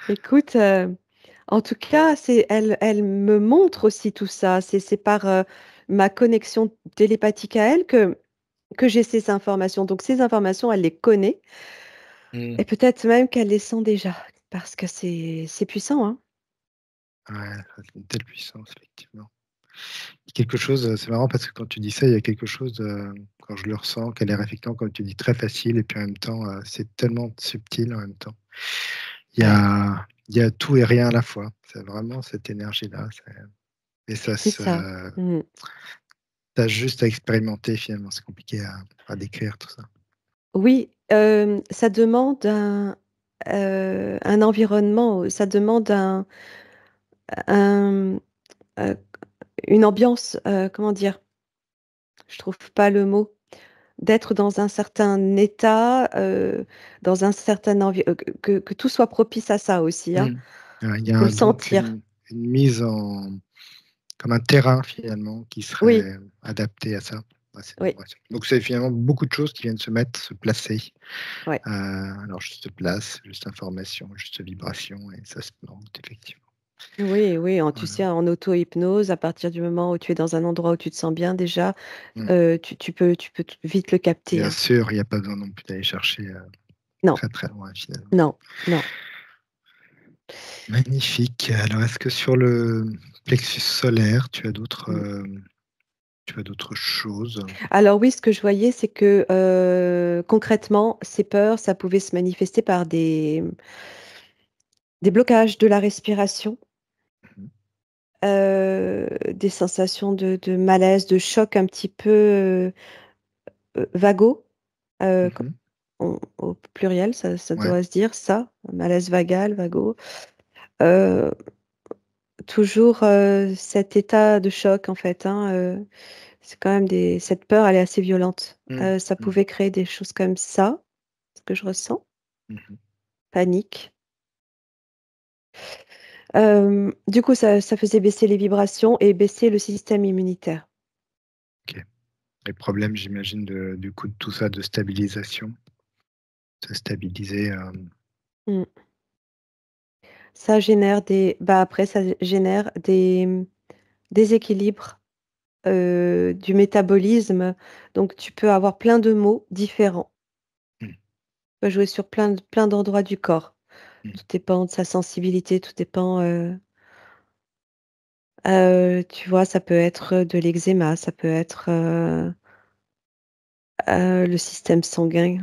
Écoute, en tout cas, elle me montre aussi tout ça. C'est par, ma connexion télépathique à elle que j'ai ces informations. Donc ces informations, elle les connaît Mmh. et peut-être même qu'elle les sent déjà parce que c'est puissant, hein. Ouais, ça c'est une telle puissance, effectivement. Quelque chose, c'est marrant parce que quand tu dis ça, il y a quelque chose, quand je le ressens, qui a l'air effectivement, comme tu dis, très facile et puis en même temps, c'est tellement subtil en même temps. Ouais, Il y a tout et rien à la fois. C'est vraiment cette énergie-là, et ça c'est ça. Mmh. tu juste à expérimenter finalement, c'est compliqué à décrire tout ça. Oui, ça demande un environnement, ça demande un, heu, une ambiance, comment dire? Je trouve pas le mot. D'être dans un certain état, dans un certain que tout soit propice à ça aussi, hein. Mmh. Ouais, il y Faut le a donc sentir. une mise en comme un terrain finalement qui Oui, serait adapté à ça. Ouais, c'est oui, ouais, donc c'est finalement beaucoup de choses qui viennent se mettre, se placer. ouais. Alors juste place, juste information, juste vibration et ça se monte effectivement. Oui, oui, tu Voilà. sais, en auto-hypnose, à partir du moment où tu es dans un endroit où tu te sens bien déjà, Mmh. tu peux t vite le capter, Bien hein. sûr, il y a pas besoin non plus d'aller chercher, Non, très, très loin finalement. non, non. Magnifique. Alors est-ce que sur le plexus solaire, tu as d'autres, Mmh. Tu vois d'autres choses? Alors oui, ce que je voyais, c'est que, concrètement, ces peurs, ça pouvait se manifester par des blocages de la respiration, Mmh mh. des sensations de malaise, de choc un petit peu, vagos, quand Mmh. on au pluriel, ça Ouais. doit se dire ça, malaise vagal, vago, heu, toujours, cet état de choc en fait, hein, c'est quand même des cette peur, elle est assez violente, Mmh. ça Mmh. pouvait créer des choses comme ça, ce que je ressens, Mmh. panique. Du coup, ça faisait baisser les vibrations et baisser le système immunitaire. OK. Les problèmes, j'imagine, du coup, de tout ça, de stabilisation, se stabiliser, Mmh. Ça génère après ça génère des, déséquilibres, du métabolisme, donc tu peux avoir plein de maux différents. mmh, Ça peut jouer sur plein d'endroits du corps. mmh. Tout dépend de sa sensibilité, tout dépend, tu vois, ça peut être de l'eczéma, ça peut être, le système sanguin,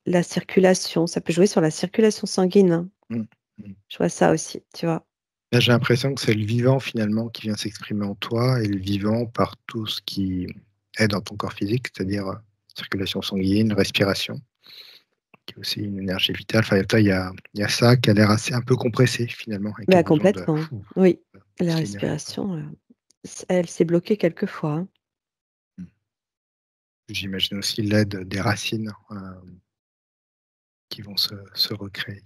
la circulation, ça peut jouer sur la circulation sanguine, hein. Mmh. Mmh. Je vois ça aussi, tu vois? Là, j'ai l'impression que c'est le vivant, finalement, qui vient s'exprimer en toi et le vivant par tout ce qui est dans ton corps physique, c'est-à-dire, circulation sanguine, respiration, qui est aussi une énergie vitale. Enfin, toi, il y a ça qui a l'air assez un peu compressé, finalement et qui a Bah, besoin de complètement. Oui, la se libérer, quoi. respiration, elle s'est bloquée quelquefois, hein. Mmh. J'imagine aussi l'aide des racines, qui vont se recréer.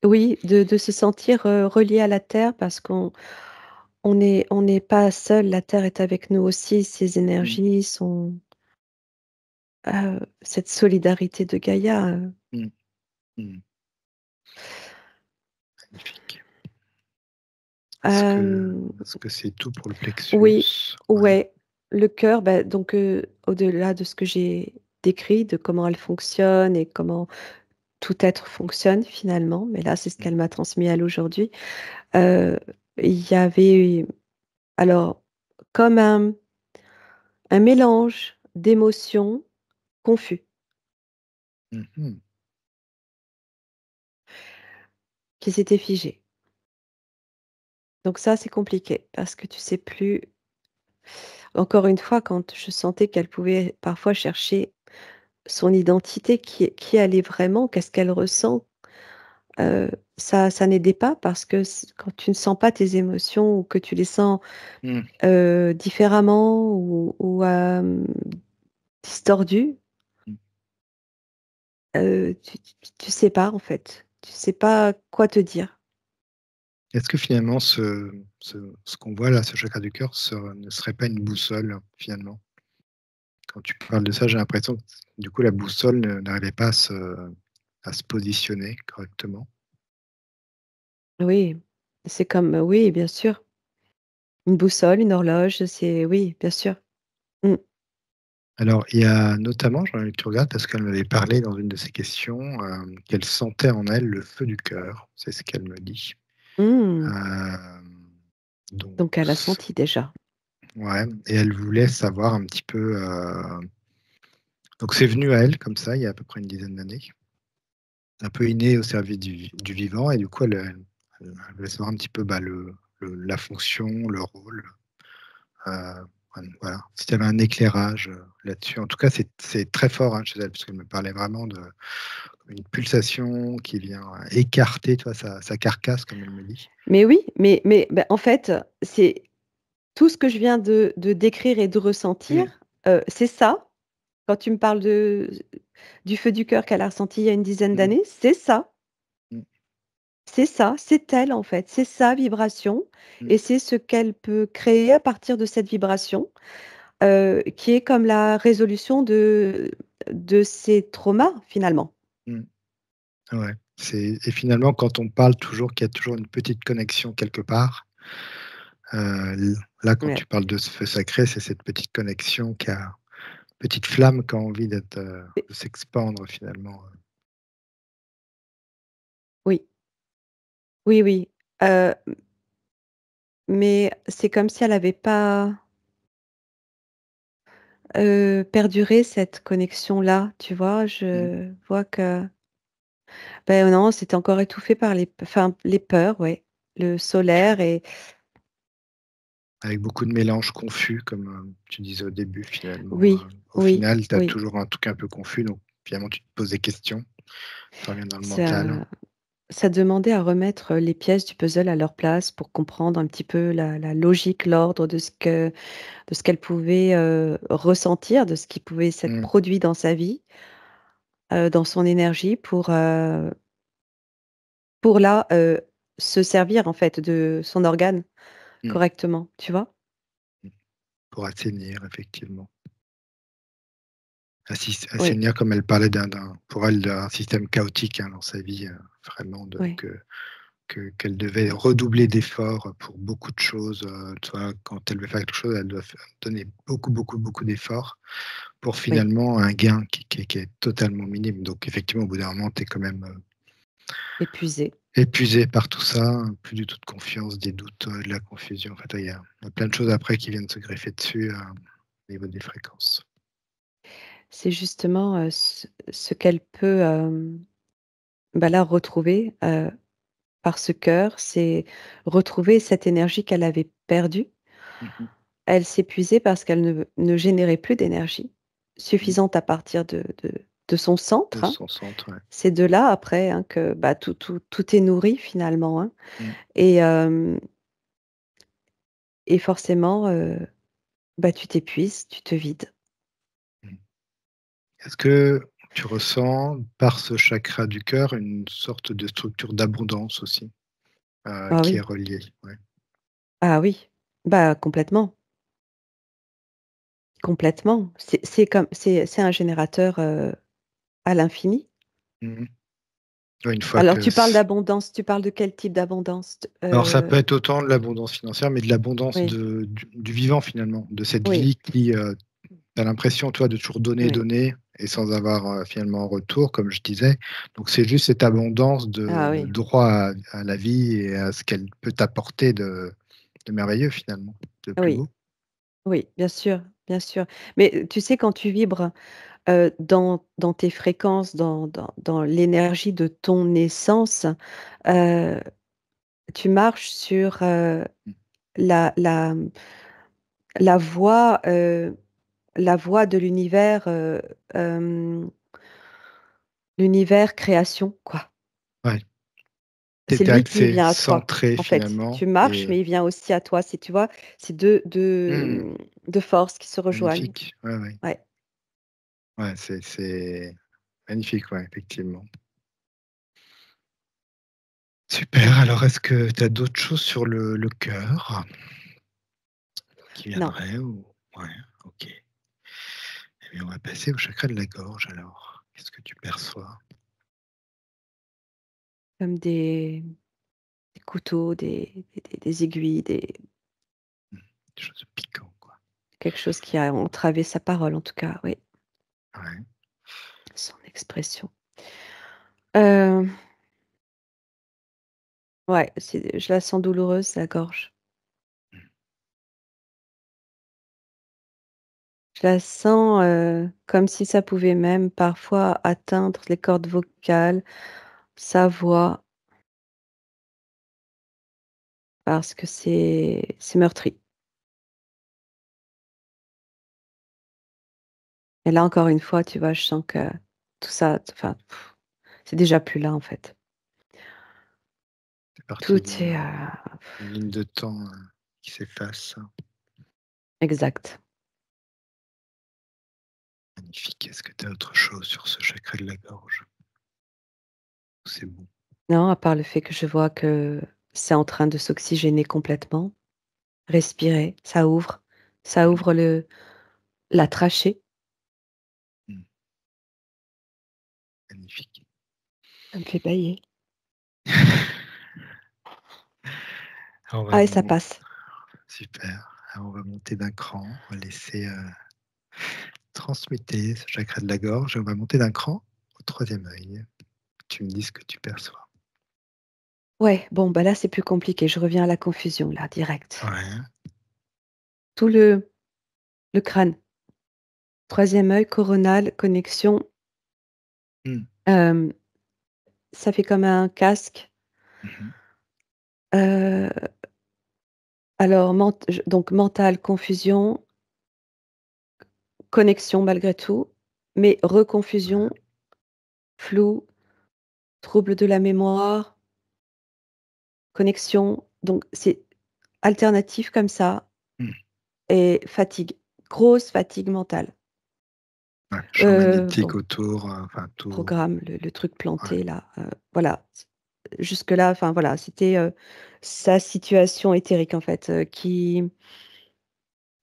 Oui, de se sentir, relié à la terre parce on n'est pas seul, la terre est avec nous aussi, ses Mmh. énergies, cette solidarité de Gaïa, Mmh. Mmh. Magnifique. Est-ce que hem, est-ce que c'est tout pour le oui, plexus? Ouais. ouais, le cœur, bah, donc au-delà de ce que j'ai décrit, de comment elle fonctionne et comment tout être fonctionne finalement, mais là, c'est ce Mmh. qu'elle m'a transmis elle aujourd'hui, heu, il y avait alors comme un mélange d'émotions confus Mmh mh. qui s'étaient figés. Donc ça, c'est compliqué parce que tu sais plus encore une fois, quand je sentais qu'elle pouvait parfois chercher son identité, qui elle est vraiment, qu'est-ce qu'elle ressent, heu, ça n'aidait pas parce que quand tu ne sens pas tes émotions ou que tu les sens, Mmh. différemment ou distordues, Mmh. tu sais pas en fait. Tu sais pas quoi te dire. Est-ce que finalement ce qu'on voit là, ce chakra du cœur, ne serait pas une boussole, finalement? Quand tu parles de ça, j'ai l'impression que du coup la boussole n'arrivait pas à se positionner correctement. Oui, c'est comme oui, bien sûr. Une boussole, une horloge, c'est oui, bien sûr. Mmh. Alors il y a notamment, j'aimerais que tu regardes parce qu'elle m'avait parlé dans une de ses questions, qu'elle sentait en elle le feu du cœur. C'est ce qu'elle me dit. Mmh. Hem, donc Donc elle a senti déjà. ouais et elle voulait savoir un petit peu, donc c'est venu à elle comme ça, il y a à peu près une dizaine d'années, un peu inné au service du vivant et du coup elle voulait savoir un petit peu, bah, la fonction, le rôle, heu, voilà, si tu avais un éclairage, là-dessus. En tout cas, c'est très fort, hein, chez elle, parce qu'elle me parlait vraiment d'une pulsation qui vient, écarter, tu vois, sa carcasse, comme elle me dit. Mais oui, mais bah, en fait, c'est tout ce que je viens de décrire et de ressentir, Mmh, c'est ça. Quand tu me parles du feu du cœur qu'elle a ressenti il y a une dizaine mmh, d'années, c'est ça. mmh, C'est ça, c'est elle, en fait. C'est sa vibration mmh, et c'est ce qu'elle peut créer à partir de cette vibration, qui est comme la résolution de ses traumas, finalement. mmh. Ouais, et finalement, quand on parle toujours qu'il y a toujours une petite connexion quelque part, l là, quand Ouais. tu parles de ce feu sacré, c'est cette petite connexion petite flamme qui a envie Et de s'expandre finalement, oui, oui, oui, heu, mais c'est comme si elle avait pas perdurer cette connexion-là, tu vois? Mmh. Je vois que, ben non, c'était encore étouffé par les peurs, ouais, le solaire et Avec beaucoup de mélanges confus comme, tu disais au début finalement, oui, au oui, final, tu as oui, toujours un truc un peu confus donc finalement tu te poses des questions, tu reviens dans le mental. ça ça demandait à remettre les pièces du puzzle à leur place pour comprendre un petit peu la logique, l'ordre de ce qu'elle pouvait, ressentir, de ce qui pouvait s'être Mmh, produit dans sa vie, dans son énergie pour là, se servir en fait de son organe mmh, correctement, tu vois? mmh. Pour assainir effectivement. Oui, Assainir comme elle parlait d'un pour elle d'un système chaotique, hein, dans sa vie, vraiment de oui, qu'elle devait redoubler d'efforts pour beaucoup de choses, tu vois? Quand elle veut faire quelque chose, elle doit donner beaucoup, beaucoup, beaucoup d'efforts pour oui, finalement un gain qui est totalement minime. Donc effectivement, au bout d'un moment, tu es quand même, épuisée. épuisé par tout ça, plus du tout de confiance, des doutes, de la confusion. En fait, il y a plein de choses après qui viennent se greffer dessus, au niveau des fréquences. C'est justement, ce qu'elle peut, bah, là retrouver, par ce cœur, c'est retrouver cette énergie qu'elle avait perdue. Mmh mh. Elle s'épuisait parce qu'elle ne générait plus d'énergie Mmh. suffisante à partir de son De centre, hein. son centre, ouais. C'est de là après, hein, que, bah, tout est nourri finalement, hein Mmh. et hem et forcément, bah, tu t'épuises, tu te vides. Mmh. Est-ce que tu ressens, par ce chakra du cœur, une sorte de structure d'abondance aussi, Ah qui est oui, reliée? Ouais. ah oui, bah, complètement, complètement. C'est comme c'est un générateur, à l'infini. Mmh mh. Ouais, une fois Alors que tu parles c d'abondance, tu parles de quel type d'abondance? alors ça peut être autant de l'abondance financière, mais de l'abondance Oui, du vivant finalement, de cette oui, vie qui, tu as l'impression, toi, de toujours donner, oui. donner et sans avoir, finalement en retour, comme je disais. Donc c'est juste cette abondance Ah de oui, droit à la vie et à ce qu'elle peut t'apporter de merveilleux finalement, de plus oui, beau. oui, bien sûr, bien sûr. Mais tu sais quand tu vibres, dans tes fréquences, dans l'énergie de ton essence, heu, tu marches sur, Mmh. la la, mmh, la voie, la voie de l'univers, hem, l'univers création, quoi. Ouais, tu C'est étais lui qui axé, vient à toi, centré en fait. finalement Tu marches, et mais il vient aussi à toi. C'est tu vois? C'est deux mmh, deux forces qui se rejoignent. magnifique. Ouais, ouais. Ouais. Ouais, c'est magnifique, ouais, effectivement. Super, alors est-ce que tu as d'autres choses sur le cœur qui Non, viendraient ou ouais, OK. Eh bien, on va passer au chakra de la gorge alors. Qu'est-ce que tu perçois? comme des couteaux, des aiguilles, Mmh, des choses piquantes, quoi. quelque chose qui a entravé sa parole, en tout cas, oui, Ouais. son expression. Heu, ouais, je la sens douloureuse, la gorge. Mmh. Je la sens, comme si ça pouvait même parfois atteindre les cordes vocales, sa voix, parce que c'est meurtri. Et là, encore une fois, tu vois, je sens que tout ça, enfin, c'est déjà plus là, en fait. C'est parti Tout est, d'une ligne de temps, qui s'efface. exact. Magnifique. Est-ce que tu as autre chose sur ce chakra de la gorge? C'est bon. Non, à part le fait que je vois que c'est en train de s'oxygéner complètement, respirer, ça Mmh. ouvre la trachée, Mmh. Magnifique. ça me fait bâiller. Alors Ah et ça passe. super. Alors on va monter d'un cran, on va laisser, transmuter ce chakra de la gorge et on va monter d'un cran au troisième œil. Tu me dis ce que tu perçois. Ouais, bon, bah, là, c'est plus compliqué. Je reviens à la confusion, là, direct. Ouais. Tout le crâne, Troisième œil, coronal, connexion. Mmh. Ça fait comme un casque. Mmh. Euh, alors, donc mental, confusion, connexion malgré tout, mais reconfusion, flou, trouble de la mémoire, connexion. Donc, c'est alternatif comme ça Mmh. et fatigue, grosse fatigue mentale. Ouais, champ Bon, magnétique autour, enfin tout. programme, le truc Ouais. planté là, voilà. Jusque-là, enfin voilà, c'était, sa situation éthérique en fait, qui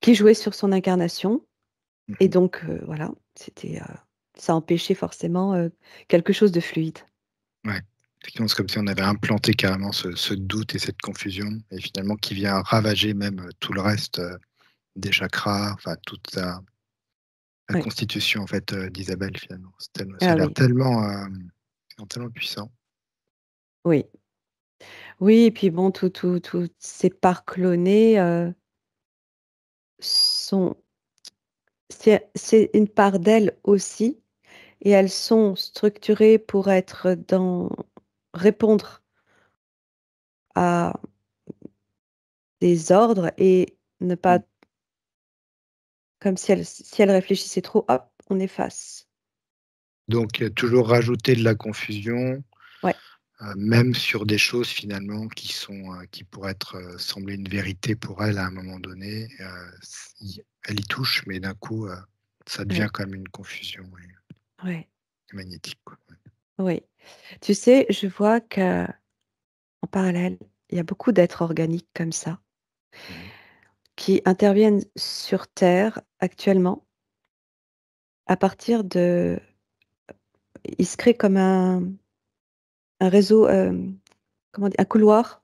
jouait sur son incarnation et Mmh. donc voilà, ça empêchait forcément, quelque chose de fluide. Ouais. Effectivement, c'est comme si on avait implanté carrément ce doute et cette confusion et finalement qui vient ravager même, tout le reste, des chakras, enfin toute la Ouais. constitution en fait, d'Isabelle finalement. Ça a Ah l'air oui, tellement puissant. oui. Oui et puis bon, toutes ces parts clonées, sont c'est une part d'elles aussi et elles sont structurées pour être dans répondre à des ordres et ne Mmh. pas comme si elles réfléchissaient trop, hop, on efface. Donc toujours rajouter de la confusion, Ouais, même sur des choses finalement qui pourraient être, sembler une vérité pour elle à un moment donné, si elle y touche, mais d'un coup, ça devient ouais, comme une confusion, ouais, ouais, magnétique, quoi. Ouais. oui. Tu sais, je vois qu'en parallèle, il y a beaucoup d'êtres organiques comme ça, Mmh. qui interviennent sur Terre actuellement à partir de ils se créent comme un réseau, comment dire? Un couloir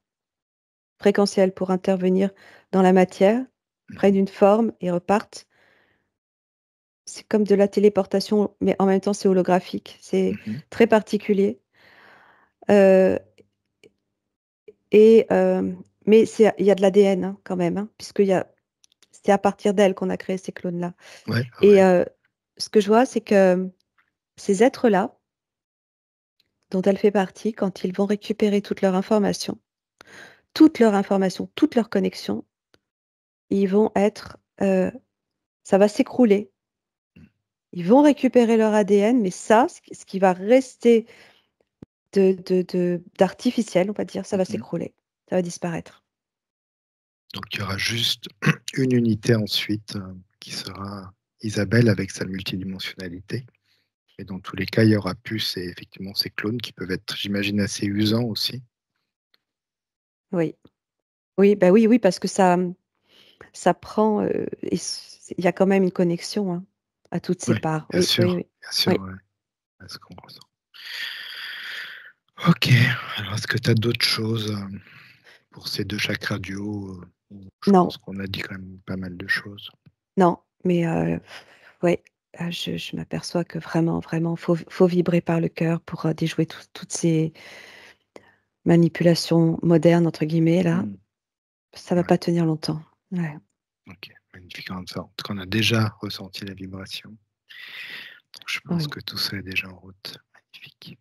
fréquentiel pour intervenir dans la matière, Mmh. prennent une forme et repartent. C'est comme de la téléportation, mais en même temps, c'est holographique. C'est Mmh. très particulier, heu et mais il y a de l'ADN, hein, quand même, hein, c'est à partir d'elle qu'on a créé ces clones-là Ouais, et ouais. ce que je vois, c'est que ces êtres-là, dont elle fait partie, quand ils vont récupérer toutes leurs connexions, ils vont être, ça va s'écrouler. Ils vont récupérer leur ADN, mais ça, ce qui va rester d'artificiel, on va dire, ça va Mmh. s'écrouler, ça va disparaître. Donc il y aura juste une unité ensuite, qui sera Isabelle avec sa multidimensionnalité et dans tous les cas, il y aura plus ces clones qui peuvent être, j'imagine, assez usants aussi. Oui, oui, bah, oui, oui, parce que ça prend, et il y a quand même une connexion, hein, à toutes ces Oui, parts. Oui, oui, oui. bien sûr, Oui. ouais, ouais, ce qu'on ressent. OK, alors est-ce que tu as d'autres choses, pour ces 2 chakras du haut, où je Non, pense qu'on a dit quand même pas mal de choses? non, mais ouais, je m'aperçois que vraiment, vraiment, faut vibrer par le cœur pour, déjouer toutes ces «manipulations modernes» entre guillemets là. Mmh. Ça va Ouais, pas tenir longtemps. Ouais. OK, magnifique. En tout cas, on a déjà ressenti la vibration, donc je pense Oui. que tout ça est déjà en route. Magnifique.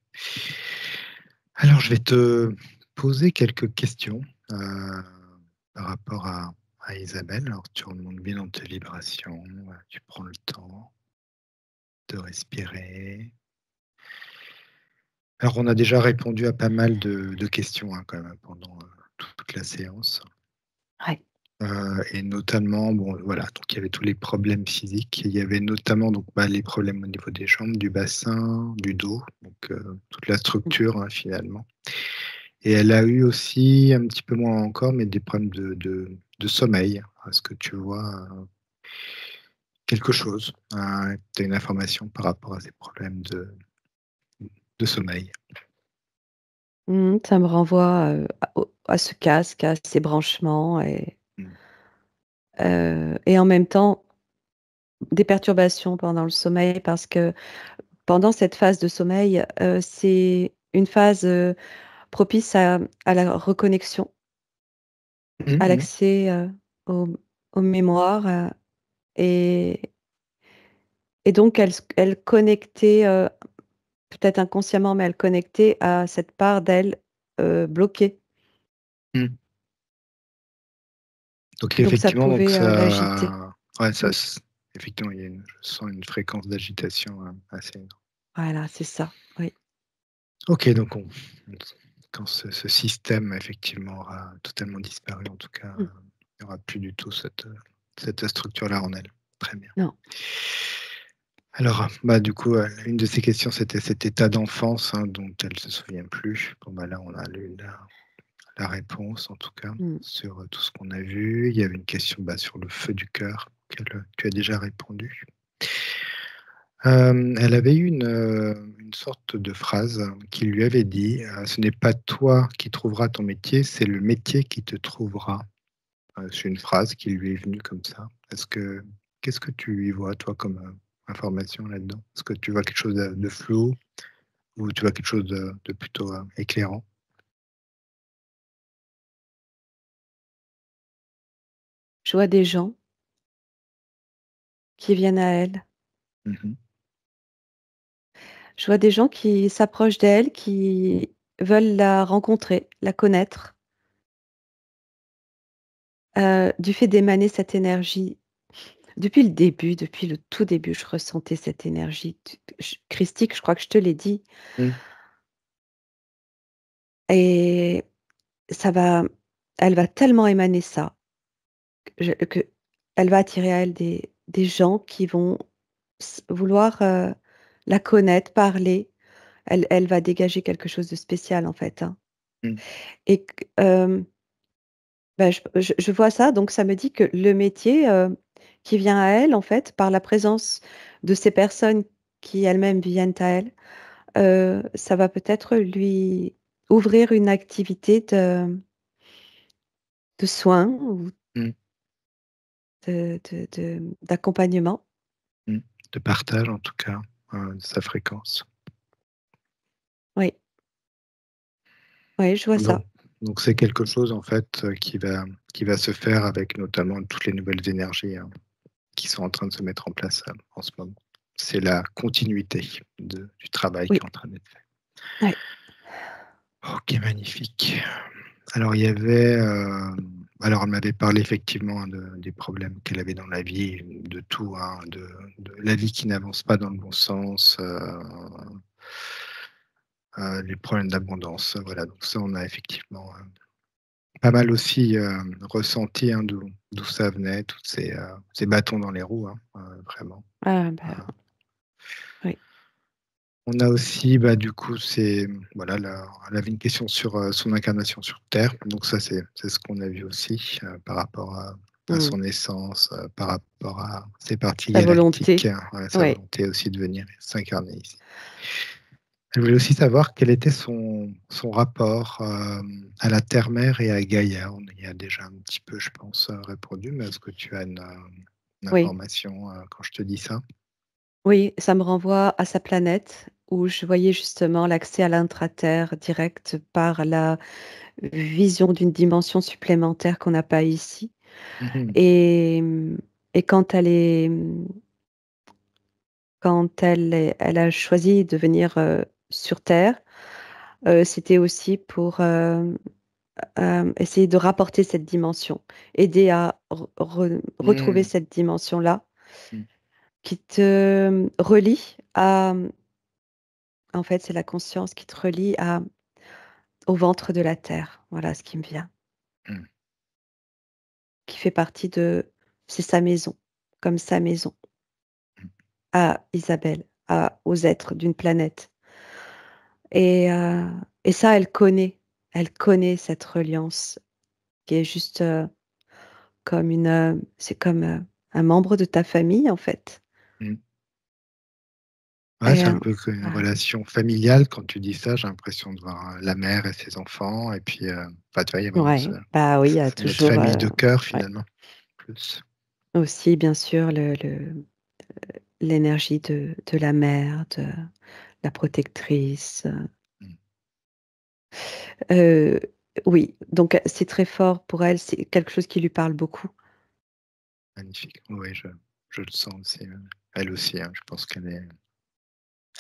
Alors je vais te poser quelques questions, par rapport à Isabelle. Alors tu remontes bien dans tes vibrations, tu prends le temps de respirer. Alors on a déjà répondu à pas mal de questions, hein, quand même, pendant, toute la séance. Ouais. Et notamment, bon, voilà, donc il y avait tous les problèmes physiques. Il y avait notamment donc, bah, les problèmes au niveau des jambes, du bassin, du dos, donc toute la Mmh. structure, hein, finalement. Et elle a eu aussi, un petit peu moins encore, mais des problèmes de sommeil. Est-ce que tu vois, quelque chose? Tu as une information par rapport à ces problèmes de sommeil? Ça me renvoie, à ce casque, à ces branchements Mmh. et en même temps, des perturbations pendant le sommeil parce que pendant cette phase de sommeil, c'est une phase, propice à la reconnexion, Mmh à mh. l'accès, aux aux mémoires, et et donc elle connectait, peut-être inconsciemment, mais elle connectait à cette part d'elle, bloquée. Mmh. Donc Donc ça effectivement, donc pouvait, l'agiter. ça ouais, Mmh. effectivement, je sens une fréquence d'agitation, assez Voilà, c'est ça, oui. OK, donc quand ce système effectivement aura totalement disparu, en tout cas, Mmh. il n'y aura plus du tout cette structure-là en elle. Très bien. Non. Alors, bah, du coup, une de ces questions, c'était cet état d'enfance, hein, dont elle se souvient plus. Bon, bah, là, on a eu la réponse, en tout cas, Mmh. sur, tout ce qu'on a vu. Il y avait une question, bah, sur le feu du cœur, auquel, tu as déjà répondu. Elle avait eu une sorte de phrase qui lui avait dit, «Ce n'est pas toi qui trouveras ton métier, c'est le métier qui te trouvera». C'est une phrase qui lui est venue comme ça. Qu'est-ce que tu y vois, toi, comme, information là-dedans? Est-ce que tu vois quelque chose de flou ou tu vois quelque chose de plutôt, éclairant? Je vois des gens qui viennent à elle. Mmh mh. Je vois des gens qui s'approchent d'elle, qui veulent la rencontrer, la connaître, du fait d'émaner cette énergie. Depuis le début, depuis le tout début, je ressentais cette énergie christique, je crois que je te l'ai dit, Mmh. et ça va elle va tellement émaner ça, que elle va attirer à elle des gens qui vont vouloir, la connaître, parler. Elle va dégager quelque chose de spécial, en fait, hein, Mmh. et bah, je vois ça, donc ça me dit que le métier, qui vient à elle, en fait, par la présence de ces personnes qui elles-mêmes viennent à elle, ça va peut-être lui ouvrir une activité de soins ou Mmh. d'accompagnement. Mmh. De partage, en tout cas, de sa fréquence. Oui, oui, je vois Donc ça. donc c'est quelque chose, en fait, qui va se faire avec notamment toutes les nouvelles énergies, hein, qui sont en train de se mettre en place, en ce moment. C'est la continuité du travail qui Oui, est en train d'être fait. ouais. OK, magnifique. Alors il y avait, alors elle m'avait parlé effectivement, hein, des problèmes qu'elle avait dans la vie, de tout, hein, de la vie qui n'avance pas dans le bon sens, les problèmes d'abondance, voilà, donc ça on a effectivement, pas mal aussi, ressenti, hein, d'où ça venait, tous ces bâtons dans les roues, hein, vraiment. Ah Heu, bah, oui. on a aussi, bah, du coup, voilà, elle avait une question sur, son incarnation sur terre, donc ça, c'est ce qu'on a vu aussi, par rapport à Mmh. son essence, par rapport à ses parties Sa galactiques, volonté. ouais, sa Oui. volonté aussi de venir s'incarner ici. Elle voulait aussi savoir quel était son rapport, à la terre-mère et à Gaïa. On y a déjà un petit peu, je pense, répondu, mais est-ce que tu as une Oui. information, quand je te dis ça? Oui, ça me renvoie à sa planète où je voyais justement l'accès à l'intraterre direct par la vision d'une dimension supplémentaire qu'on n'a pas ici, Mmh. et et quand elle a choisi de venir, sur terre, c'était aussi pour, essayer de rapporter cette dimension, aider à retrouver Mmh. cette dimension-là Mmh. qui te relie à, en fait, c'est la conscience qui te relie à au ventre de la terre. Voilà ce qui me vient, Mmh. qui fait partie de c'est sa maison, comme sa maison Mmh. à Isabelle, aux êtres d'une planète, et et ça, elle connaît cette reliance qui est juste, comme c'est comme, un membre de ta famille, en fait, Mmh. Ouais, et c'est un peu que une voilà. relation familiale quand tu dis ça, j'ai l'impression de voir, la mère et ses enfants et puis, enfin, tu vois, il y a vraiment Ouais, bah, oui, il y a c'est notre toujours, famille de cœur ouais, finalement, plus. aussi bien sûr l'énergie de la mère, de la protectrice, Mmh. heu, oui, donc c'est très fort pour elle, c'est quelque chose qui lui parle beaucoup. Magnifique. Oui, je le sens aussi, elle aussi, hein, je pense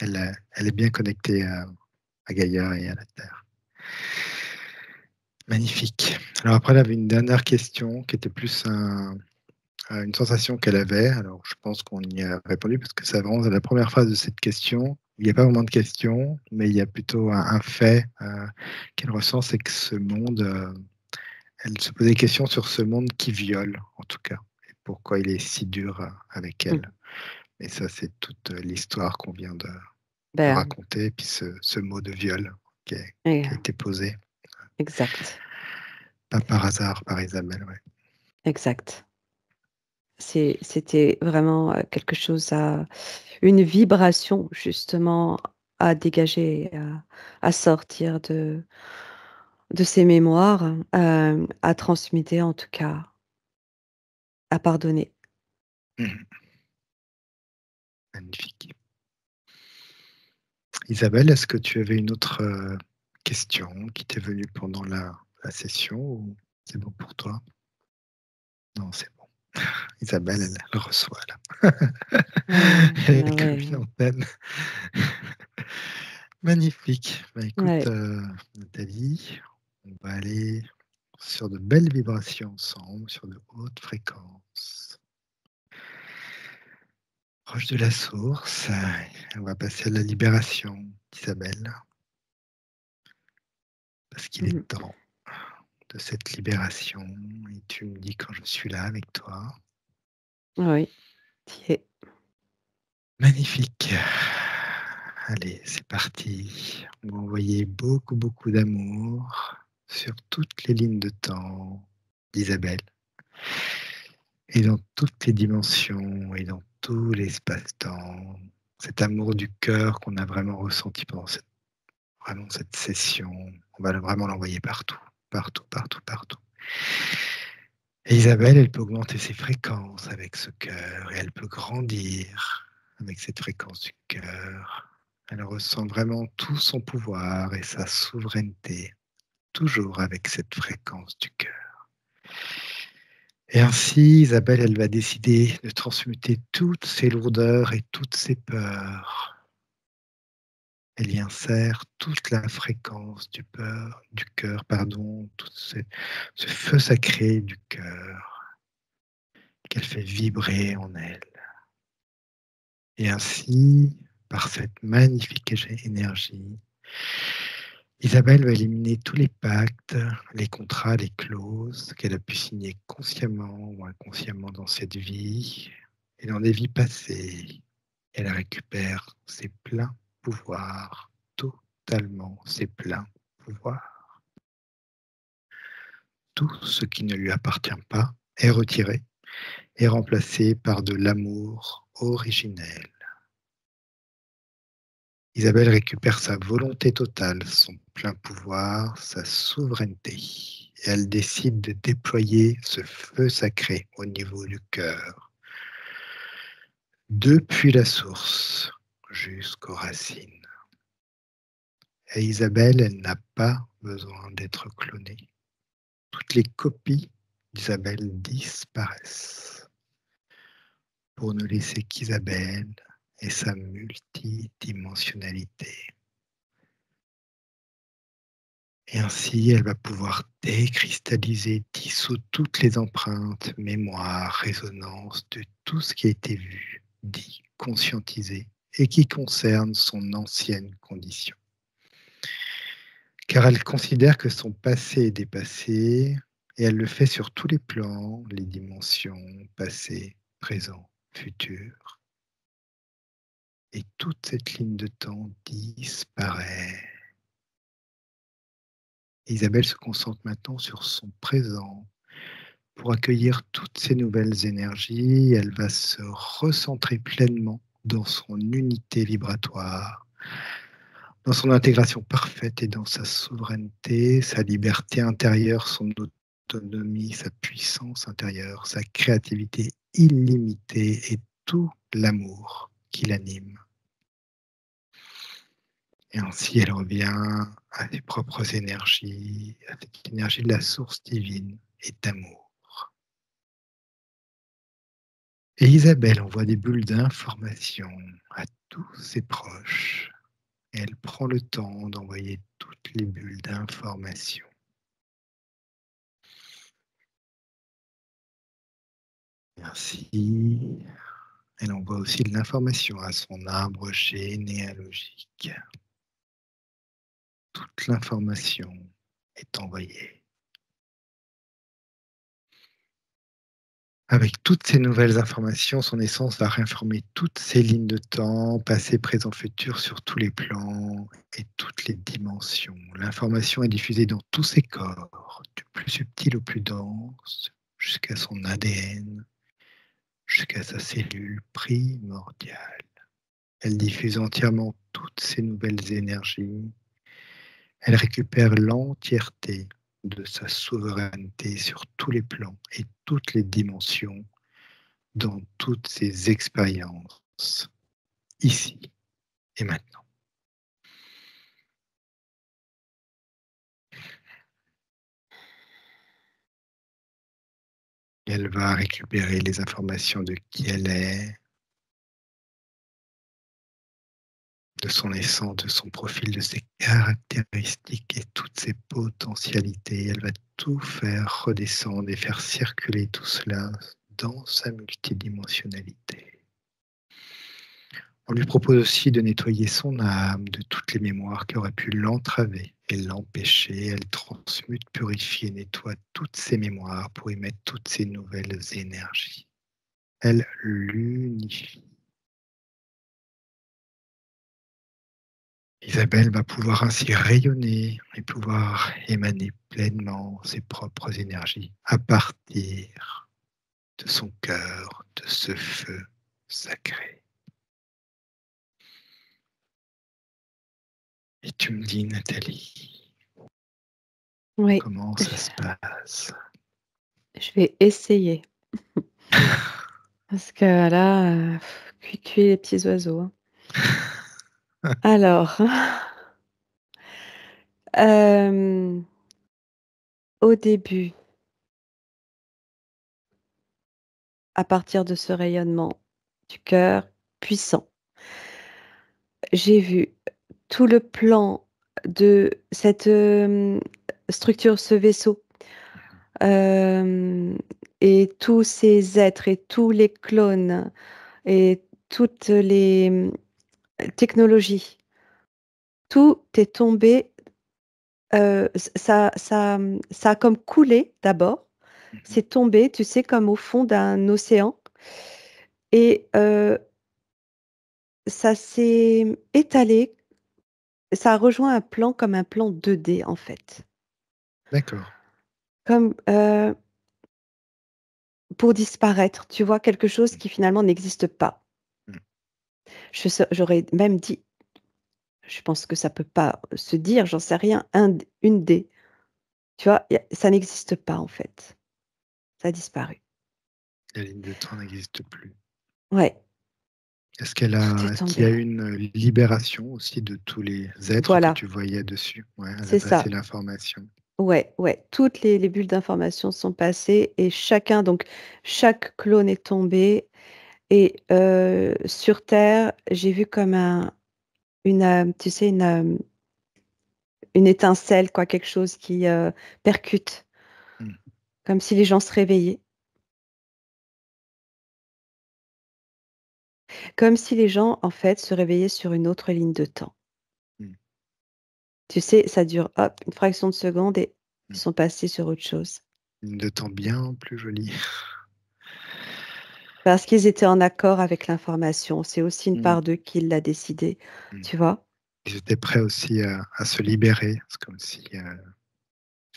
elle est bien connectée à Gaïa et à la Terre. Magnifique. Alors après, elle avait une dernière question qui était plus une sensation qu'elle avait. Alors je pense qu'on y a répondu parce que c'est vraiment la première phase de cette question. Il n'y a pas vraiment de question, mais il y a plutôt un fait qu'elle ressent, c'est que ce monde, elle se posait des questions sur ce monde qui viole, en tout cas, et pourquoi il est si dur avec Mmh. elle. Et ça, c'est toute l'histoire qu'on vient de Ben, raconter, puis ce mot de viol et qui a été posé, exact, pas par hasard, par Isabelle, ouais. exact. C'était vraiment, quelque chose à une vibration justement à dégager, à sortir de ses mémoires, à transmuter en tout cas, à pardonner. Mhm. Magnifique. Isabelle, est-ce que tu avais une autre question qui t'est venue pendant la session ou c'est bon pour toi? Non, c'est bon. Isabelle, elle reçoit là. Elle a comme Ouais, une antenne. Magnifique. Bah, écoute, ouais. Nathalie, on va aller sur de belles vibrations ensemble, sur de hautes fréquences. Proche de la source, on va passer à la libération d'Isabelle, parce qu'il Mmh. est temps de cette libération. Et tu me dis quand je suis là avec toi. Oui, tu es. Magnifique. Allez, c'est parti. On va envoyer beaucoup, beaucoup d'amour sur toutes les lignes de temps d'Isabelle et dans toutes les dimensions et dans tout l'espace-temps. Cet amour du cœur qu'on a vraiment ressenti pendant vraiment cette session, on va vraiment l'envoyer partout, partout, partout, partout. Et Isabelle, elle peut augmenter ses fréquences avec ce cœur et elle peut grandir avec cette fréquence du cœur. Elle ressent vraiment tout son pouvoir et sa souveraineté, toujours avec cette fréquence du cœur. Et ainsi, Isabelle, elle va décider de transmuter toutes ses lourdeurs et toutes ses peurs. Elle y insère toute la fréquence du cœur, pardon, tout ce feu sacré du cœur qu'elle fait vibrer en elle. Et ainsi, par cette magnifique énergie, Isabelle va éliminer tous les pactes, les contrats, les clauses qu'elle a pu signer consciemment ou inconsciemment dans cette vie et dans des vies passées. Elle récupère ses pleins pouvoirs, totalement ses pleins pouvoirs. Tout ce qui ne lui appartient pas est retiré et remplacé par de l'amour originel. Isabelle récupère sa volonté totale, son plein pouvoir, sa souveraineté. Et elle décide de déployer ce feu sacré au niveau du cœur, depuis la source jusqu'aux racines. Et Isabelle, elle n'a pas besoin d'être clonée. Toutes les copies d'Isabelle disparaissent pour ne laisser qu'Isabelle et sa multidimensionnalité. Et ainsi, elle va pouvoir décristalliser, dissoudre toutes les empreintes, mémoires, résonances de tout ce qui a été vu, dit, conscientisé et qui concerne son ancienne condition. Car elle considère que son passé est dépassé et elle le fait sur tous les plans, les dimensions, passé, présent, futur. Et toute cette ligne de temps disparaît. Isabelle se concentre maintenant sur son présent pour accueillir toutes ces nouvelles énergies. Elle va se recentrer pleinement dans son unité vibratoire, dans son intégration parfaite et dans sa souveraineté, sa liberté intérieure, son autonomie, sa puissance intérieure, sa créativité illimitée et tout l'amour qui l'anime. Et ainsi, elle revient à ses propres énergies, à cette énergie de la source divine et d'amour. Et Isabelle envoie des bulles d'information à tous ses proches. Et elle prend le temps d'envoyer toutes les bulles d'information. Merci. Elle envoie aussi de l'information à son arbre généalogique. Toute l'information est envoyée. Avec toutes ces nouvelles informations, son essence va réinformer toutes ces lignes de temps, passé, présent, futur, sur tous les plans et toutes les dimensions. L'information est diffusée dans tous ses corps, du plus subtil au plus dense, jusqu'à son ADN, jusqu'à sa cellule primordiale. Elle diffuse entièrement toutes ces nouvelles énergies. Elle récupère l'entièreté de sa souveraineté sur tous les plans et toutes les dimensions, dans toutes ses expériences, ici et maintenant. Elle va récupérer les informations de qui elle est, de son essence, de son profil, de ses caractéristiques et toutes ses potentialités. Elle va tout faire redescendre et faire circuler tout cela dans sa multidimensionnalité. On lui propose aussi de nettoyer son âme de toutes les mémoires qui auraient pu l'entraver et l'empêcher. Elle transmute, purifie et nettoie toutes ses mémoires pour y mettre toutes ces nouvelles énergies. Elle l'unifie. Isabelle va pouvoir ainsi rayonner et pouvoir émaner pleinement ses propres énergies à partir de son cœur, de ce feu sacré. Et tu me dis, Nathalie, Oui, comment ça se passe? je vais essayer. Parce que là, cuit les petits oiseaux, hein. Alors, au début, à partir de ce rayonnement du cœur puissant, j'ai vu tout le plan de cette, structure, ce vaisseau, hem et tous ces êtres et tous les clones et toutes les, technologies. Tout est tombé, ça a comme coulé d'abord, Mhm. c'est tombé, tu sais, comme au fond d'un océan et ça s'est étalé, ça a rejoint un plan comme un plan 2D en fait. D'accord. Comme, pour disparaître, tu vois? Quelque chose qui finalement n'existe pas. Mhm. J'aurais même dit, je pense que ça peut pas se dire, j'en sais rien, une D, tu vois? Ça n'existe pas en fait. Ça a disparu. La ligne de temps n'existe plus. Ouais, tout est Est-ce qu'il y a tombé. eu une libération aussi de tous les êtres que Voilà, tu voyais dessus? Ouais, elle a c'est passé ça. l'information. Ouais, ouais, toutes les bulles d'information sont passées et chaque clone est tombé et sur terre, j'ai vu comme une, tu sais, une étincelle quoi, quelque chose qui, percute, Mhm. comme si les gens se réveillaient. Comme si les gens, en fait, se réveillaient sur une autre ligne de temps. Mhm. Tu sais, ça dure, hop, une fraction de seconde et ils Mhm. sont passés sur autre chose. Ligne de temps bien plus jolie. Parce qu'ils étaient en accord avec l'information. C'est aussi une Mhm. part d'eux qui l'a décidé, Mhm. tu vois? Ils étaient prêts aussi à se libérer. C'est comme si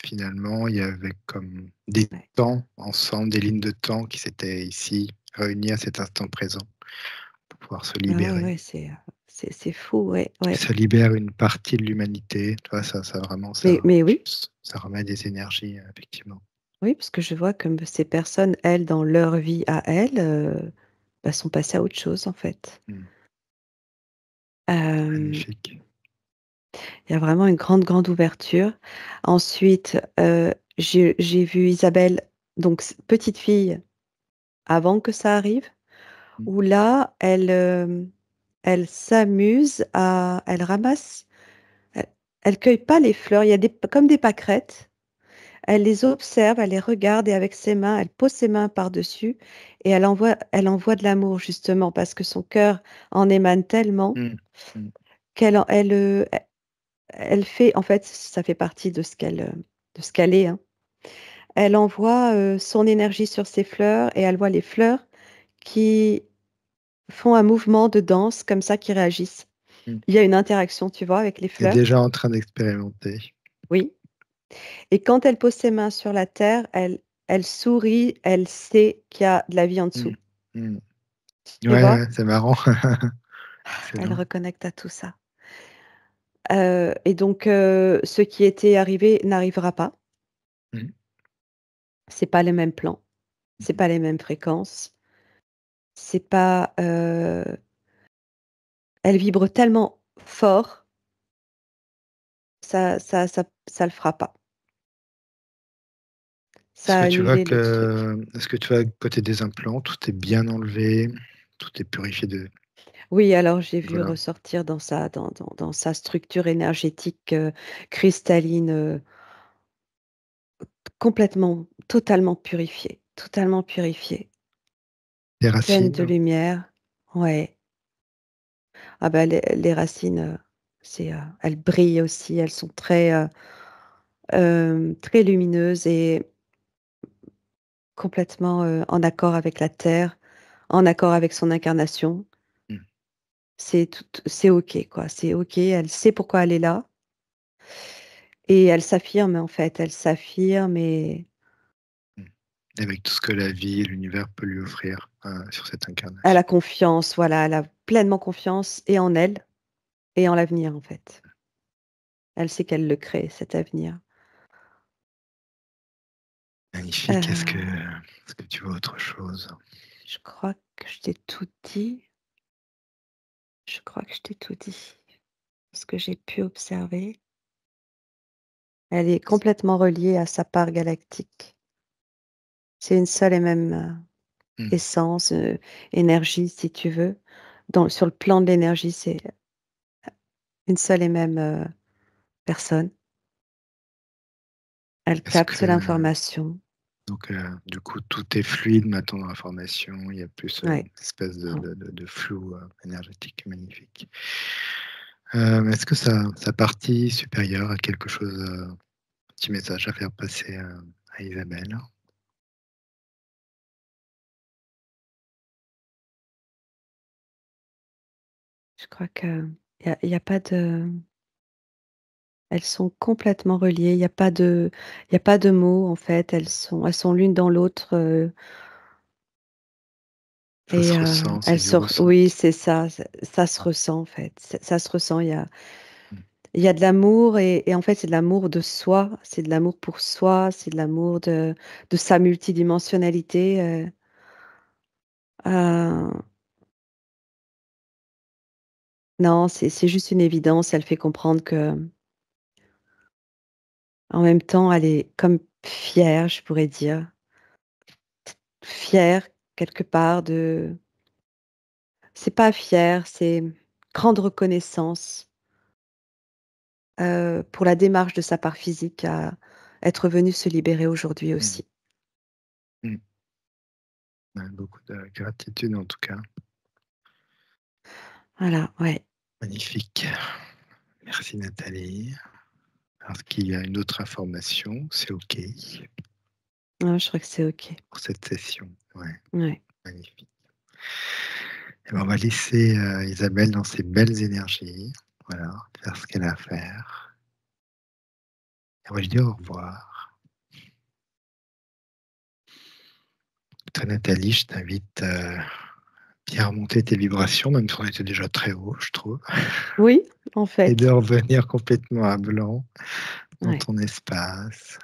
finalement il y avait comme des Ouais. temps ensemble, des lignes de temps qui s'étaient ici réunies à cet instant présent pour pouvoir se Ah ouais, libérer. ouais, c'est fou, ouais, Et ouais. ça libère une partie de l'humanité. Tu vois, ça vraiment, Mais oui, ça remet des énergies, effectivement. oui, parce que je vois comme ces personnes, elles, dans leur vie à elles, bah, sont passées à autre chose, en fait. Mmh. Hem, Magnifique. il y a vraiment une grande, grande ouverture. Ensuite, j'ai vu Isabelle, donc petite fille, avant que ça arrive. où là, elle s'amuse à elle ramasse, elle cueille pas les fleurs, il y a des comme des pâquerettes. Elle les observe, elle les regarde et avec ses mains, elle pose ses mains par-dessus et elle envoie de l'amour justement parce que son cœur en émane tellement Mm. Mm. qu'elle en elle fait en fait, ça fait partie de ce qu'elle est, hein. Elle envoie, son énergie sur ses fleurs et elle voit les fleurs qui font un mouvement de danse comme ça, qui réagissent. Mm. Il y a une interaction, tu vois, avec les Elle est fleurs? déjà en train d'expérimenter. Oui, et quand elle pose ses mains sur la terre, elle sourit, elle sait qu'il y a de la vie en Mm. dessous. Mm. Tu Ouais, vois? ouais, c'est marrant. Elle Excellent. reconnecte à tout ça. Et donc ce qui était arrivé n'arrivera pas. Mm. C'est pas les mêmes plans, c'est Mm. pas les mêmes fréquences, c'est pas, elle vibre tellement fort, ça le fera pas. Est-ce Ça que a tu vois annulé le truc. que, est-ce que tu vois, côté des implants, tout est bien enlevé, tout est purifié de, Oui, alors j'ai vu voilà, ressortir dans sa structure énergétique, cristalline, complètement, totalement purifiée, des pleine de racines, lumière. Ouais. Ah bah, les racines, elles brillent aussi, elles sont très, très lumineuses et complètement, en accord avec la terre, en accord avec son incarnation. mm, C'est OK, quoi, c'est OK, elle sait pourquoi elle est là et elle s'affirme, en fait, elle s'affirme et mm. Avec tout ce que la vie et l'univers peut lui offrir sur cette elle a incarnation. confiance, voilà, elle a pleinement confiance et en elle et en l'avenir, en fait. Elle sait qu'elle le crée, cet avenir. Magnifique. Heu, Est-ce que tu vois autre chose? je crois que je t'ai tout dit. Je crois que je t'ai tout dit. Ce que j'ai pu observer. Elle est complètement reliée à sa part galactique. C'est une seule et même, Mm. essence, énergie si tu veux. Sur le plan de l'énergie, c'est une seule et même, personne. Elle Est-ce capte que, l'information. donc, du coup, tout est fluide maintenant dans l'information, il y a plus une Ouais. espèce de, Mmh. de flou énergétique magnifique. Est-ce que sa partie supérieure a quelque chose, un petit message à faire passer à Isabelle? Je crois qu'il y a pas de elles sont complètement reliées. Il y a pas de mots en fait. Elles sont l'une dans l'autre, Ça se et ressent, c'est elles du se re oui, ressenti. c'est ça, ça se ressent en fait. Ça se ressent. Il y a Mm. il y a de l'amour et en fait, c'est de l'amour de soi, c'est de l'amour pour soi, c'est de l'amour de sa multidimensionnalité, heu, non, c'est juste une évidence. Elle fait comprendre qu'en même temps, elle est comme fière, je pourrais dire, fière quelque part de c'est pas fière, c'est grande reconnaissance, pour la démarche de sa part physique à être venue se libérer aujourd'hui Mm. aussi. Mm. Ouais, beaucoup de gratitude en tout cas. Voilà, ouais. Magnifique. Merci Nathalie. Alors qu'il y a une autre information, c'est OK Ouais, je crois que c'est OK. pour cette session. Ouais, Ouais. magnifique. Et ben, on va laisser Isabelle dans ses belles énergies, voilà, faire ce qu'elle a à faire. Et on va lui dire au revoir. Toi, Nathalie, je t'invite bien à remonter tes vibrations, même si on était déjà très haut, je trouve, Oui, en et de fait. revenir complètement à blanc dans Ouais. ton espace.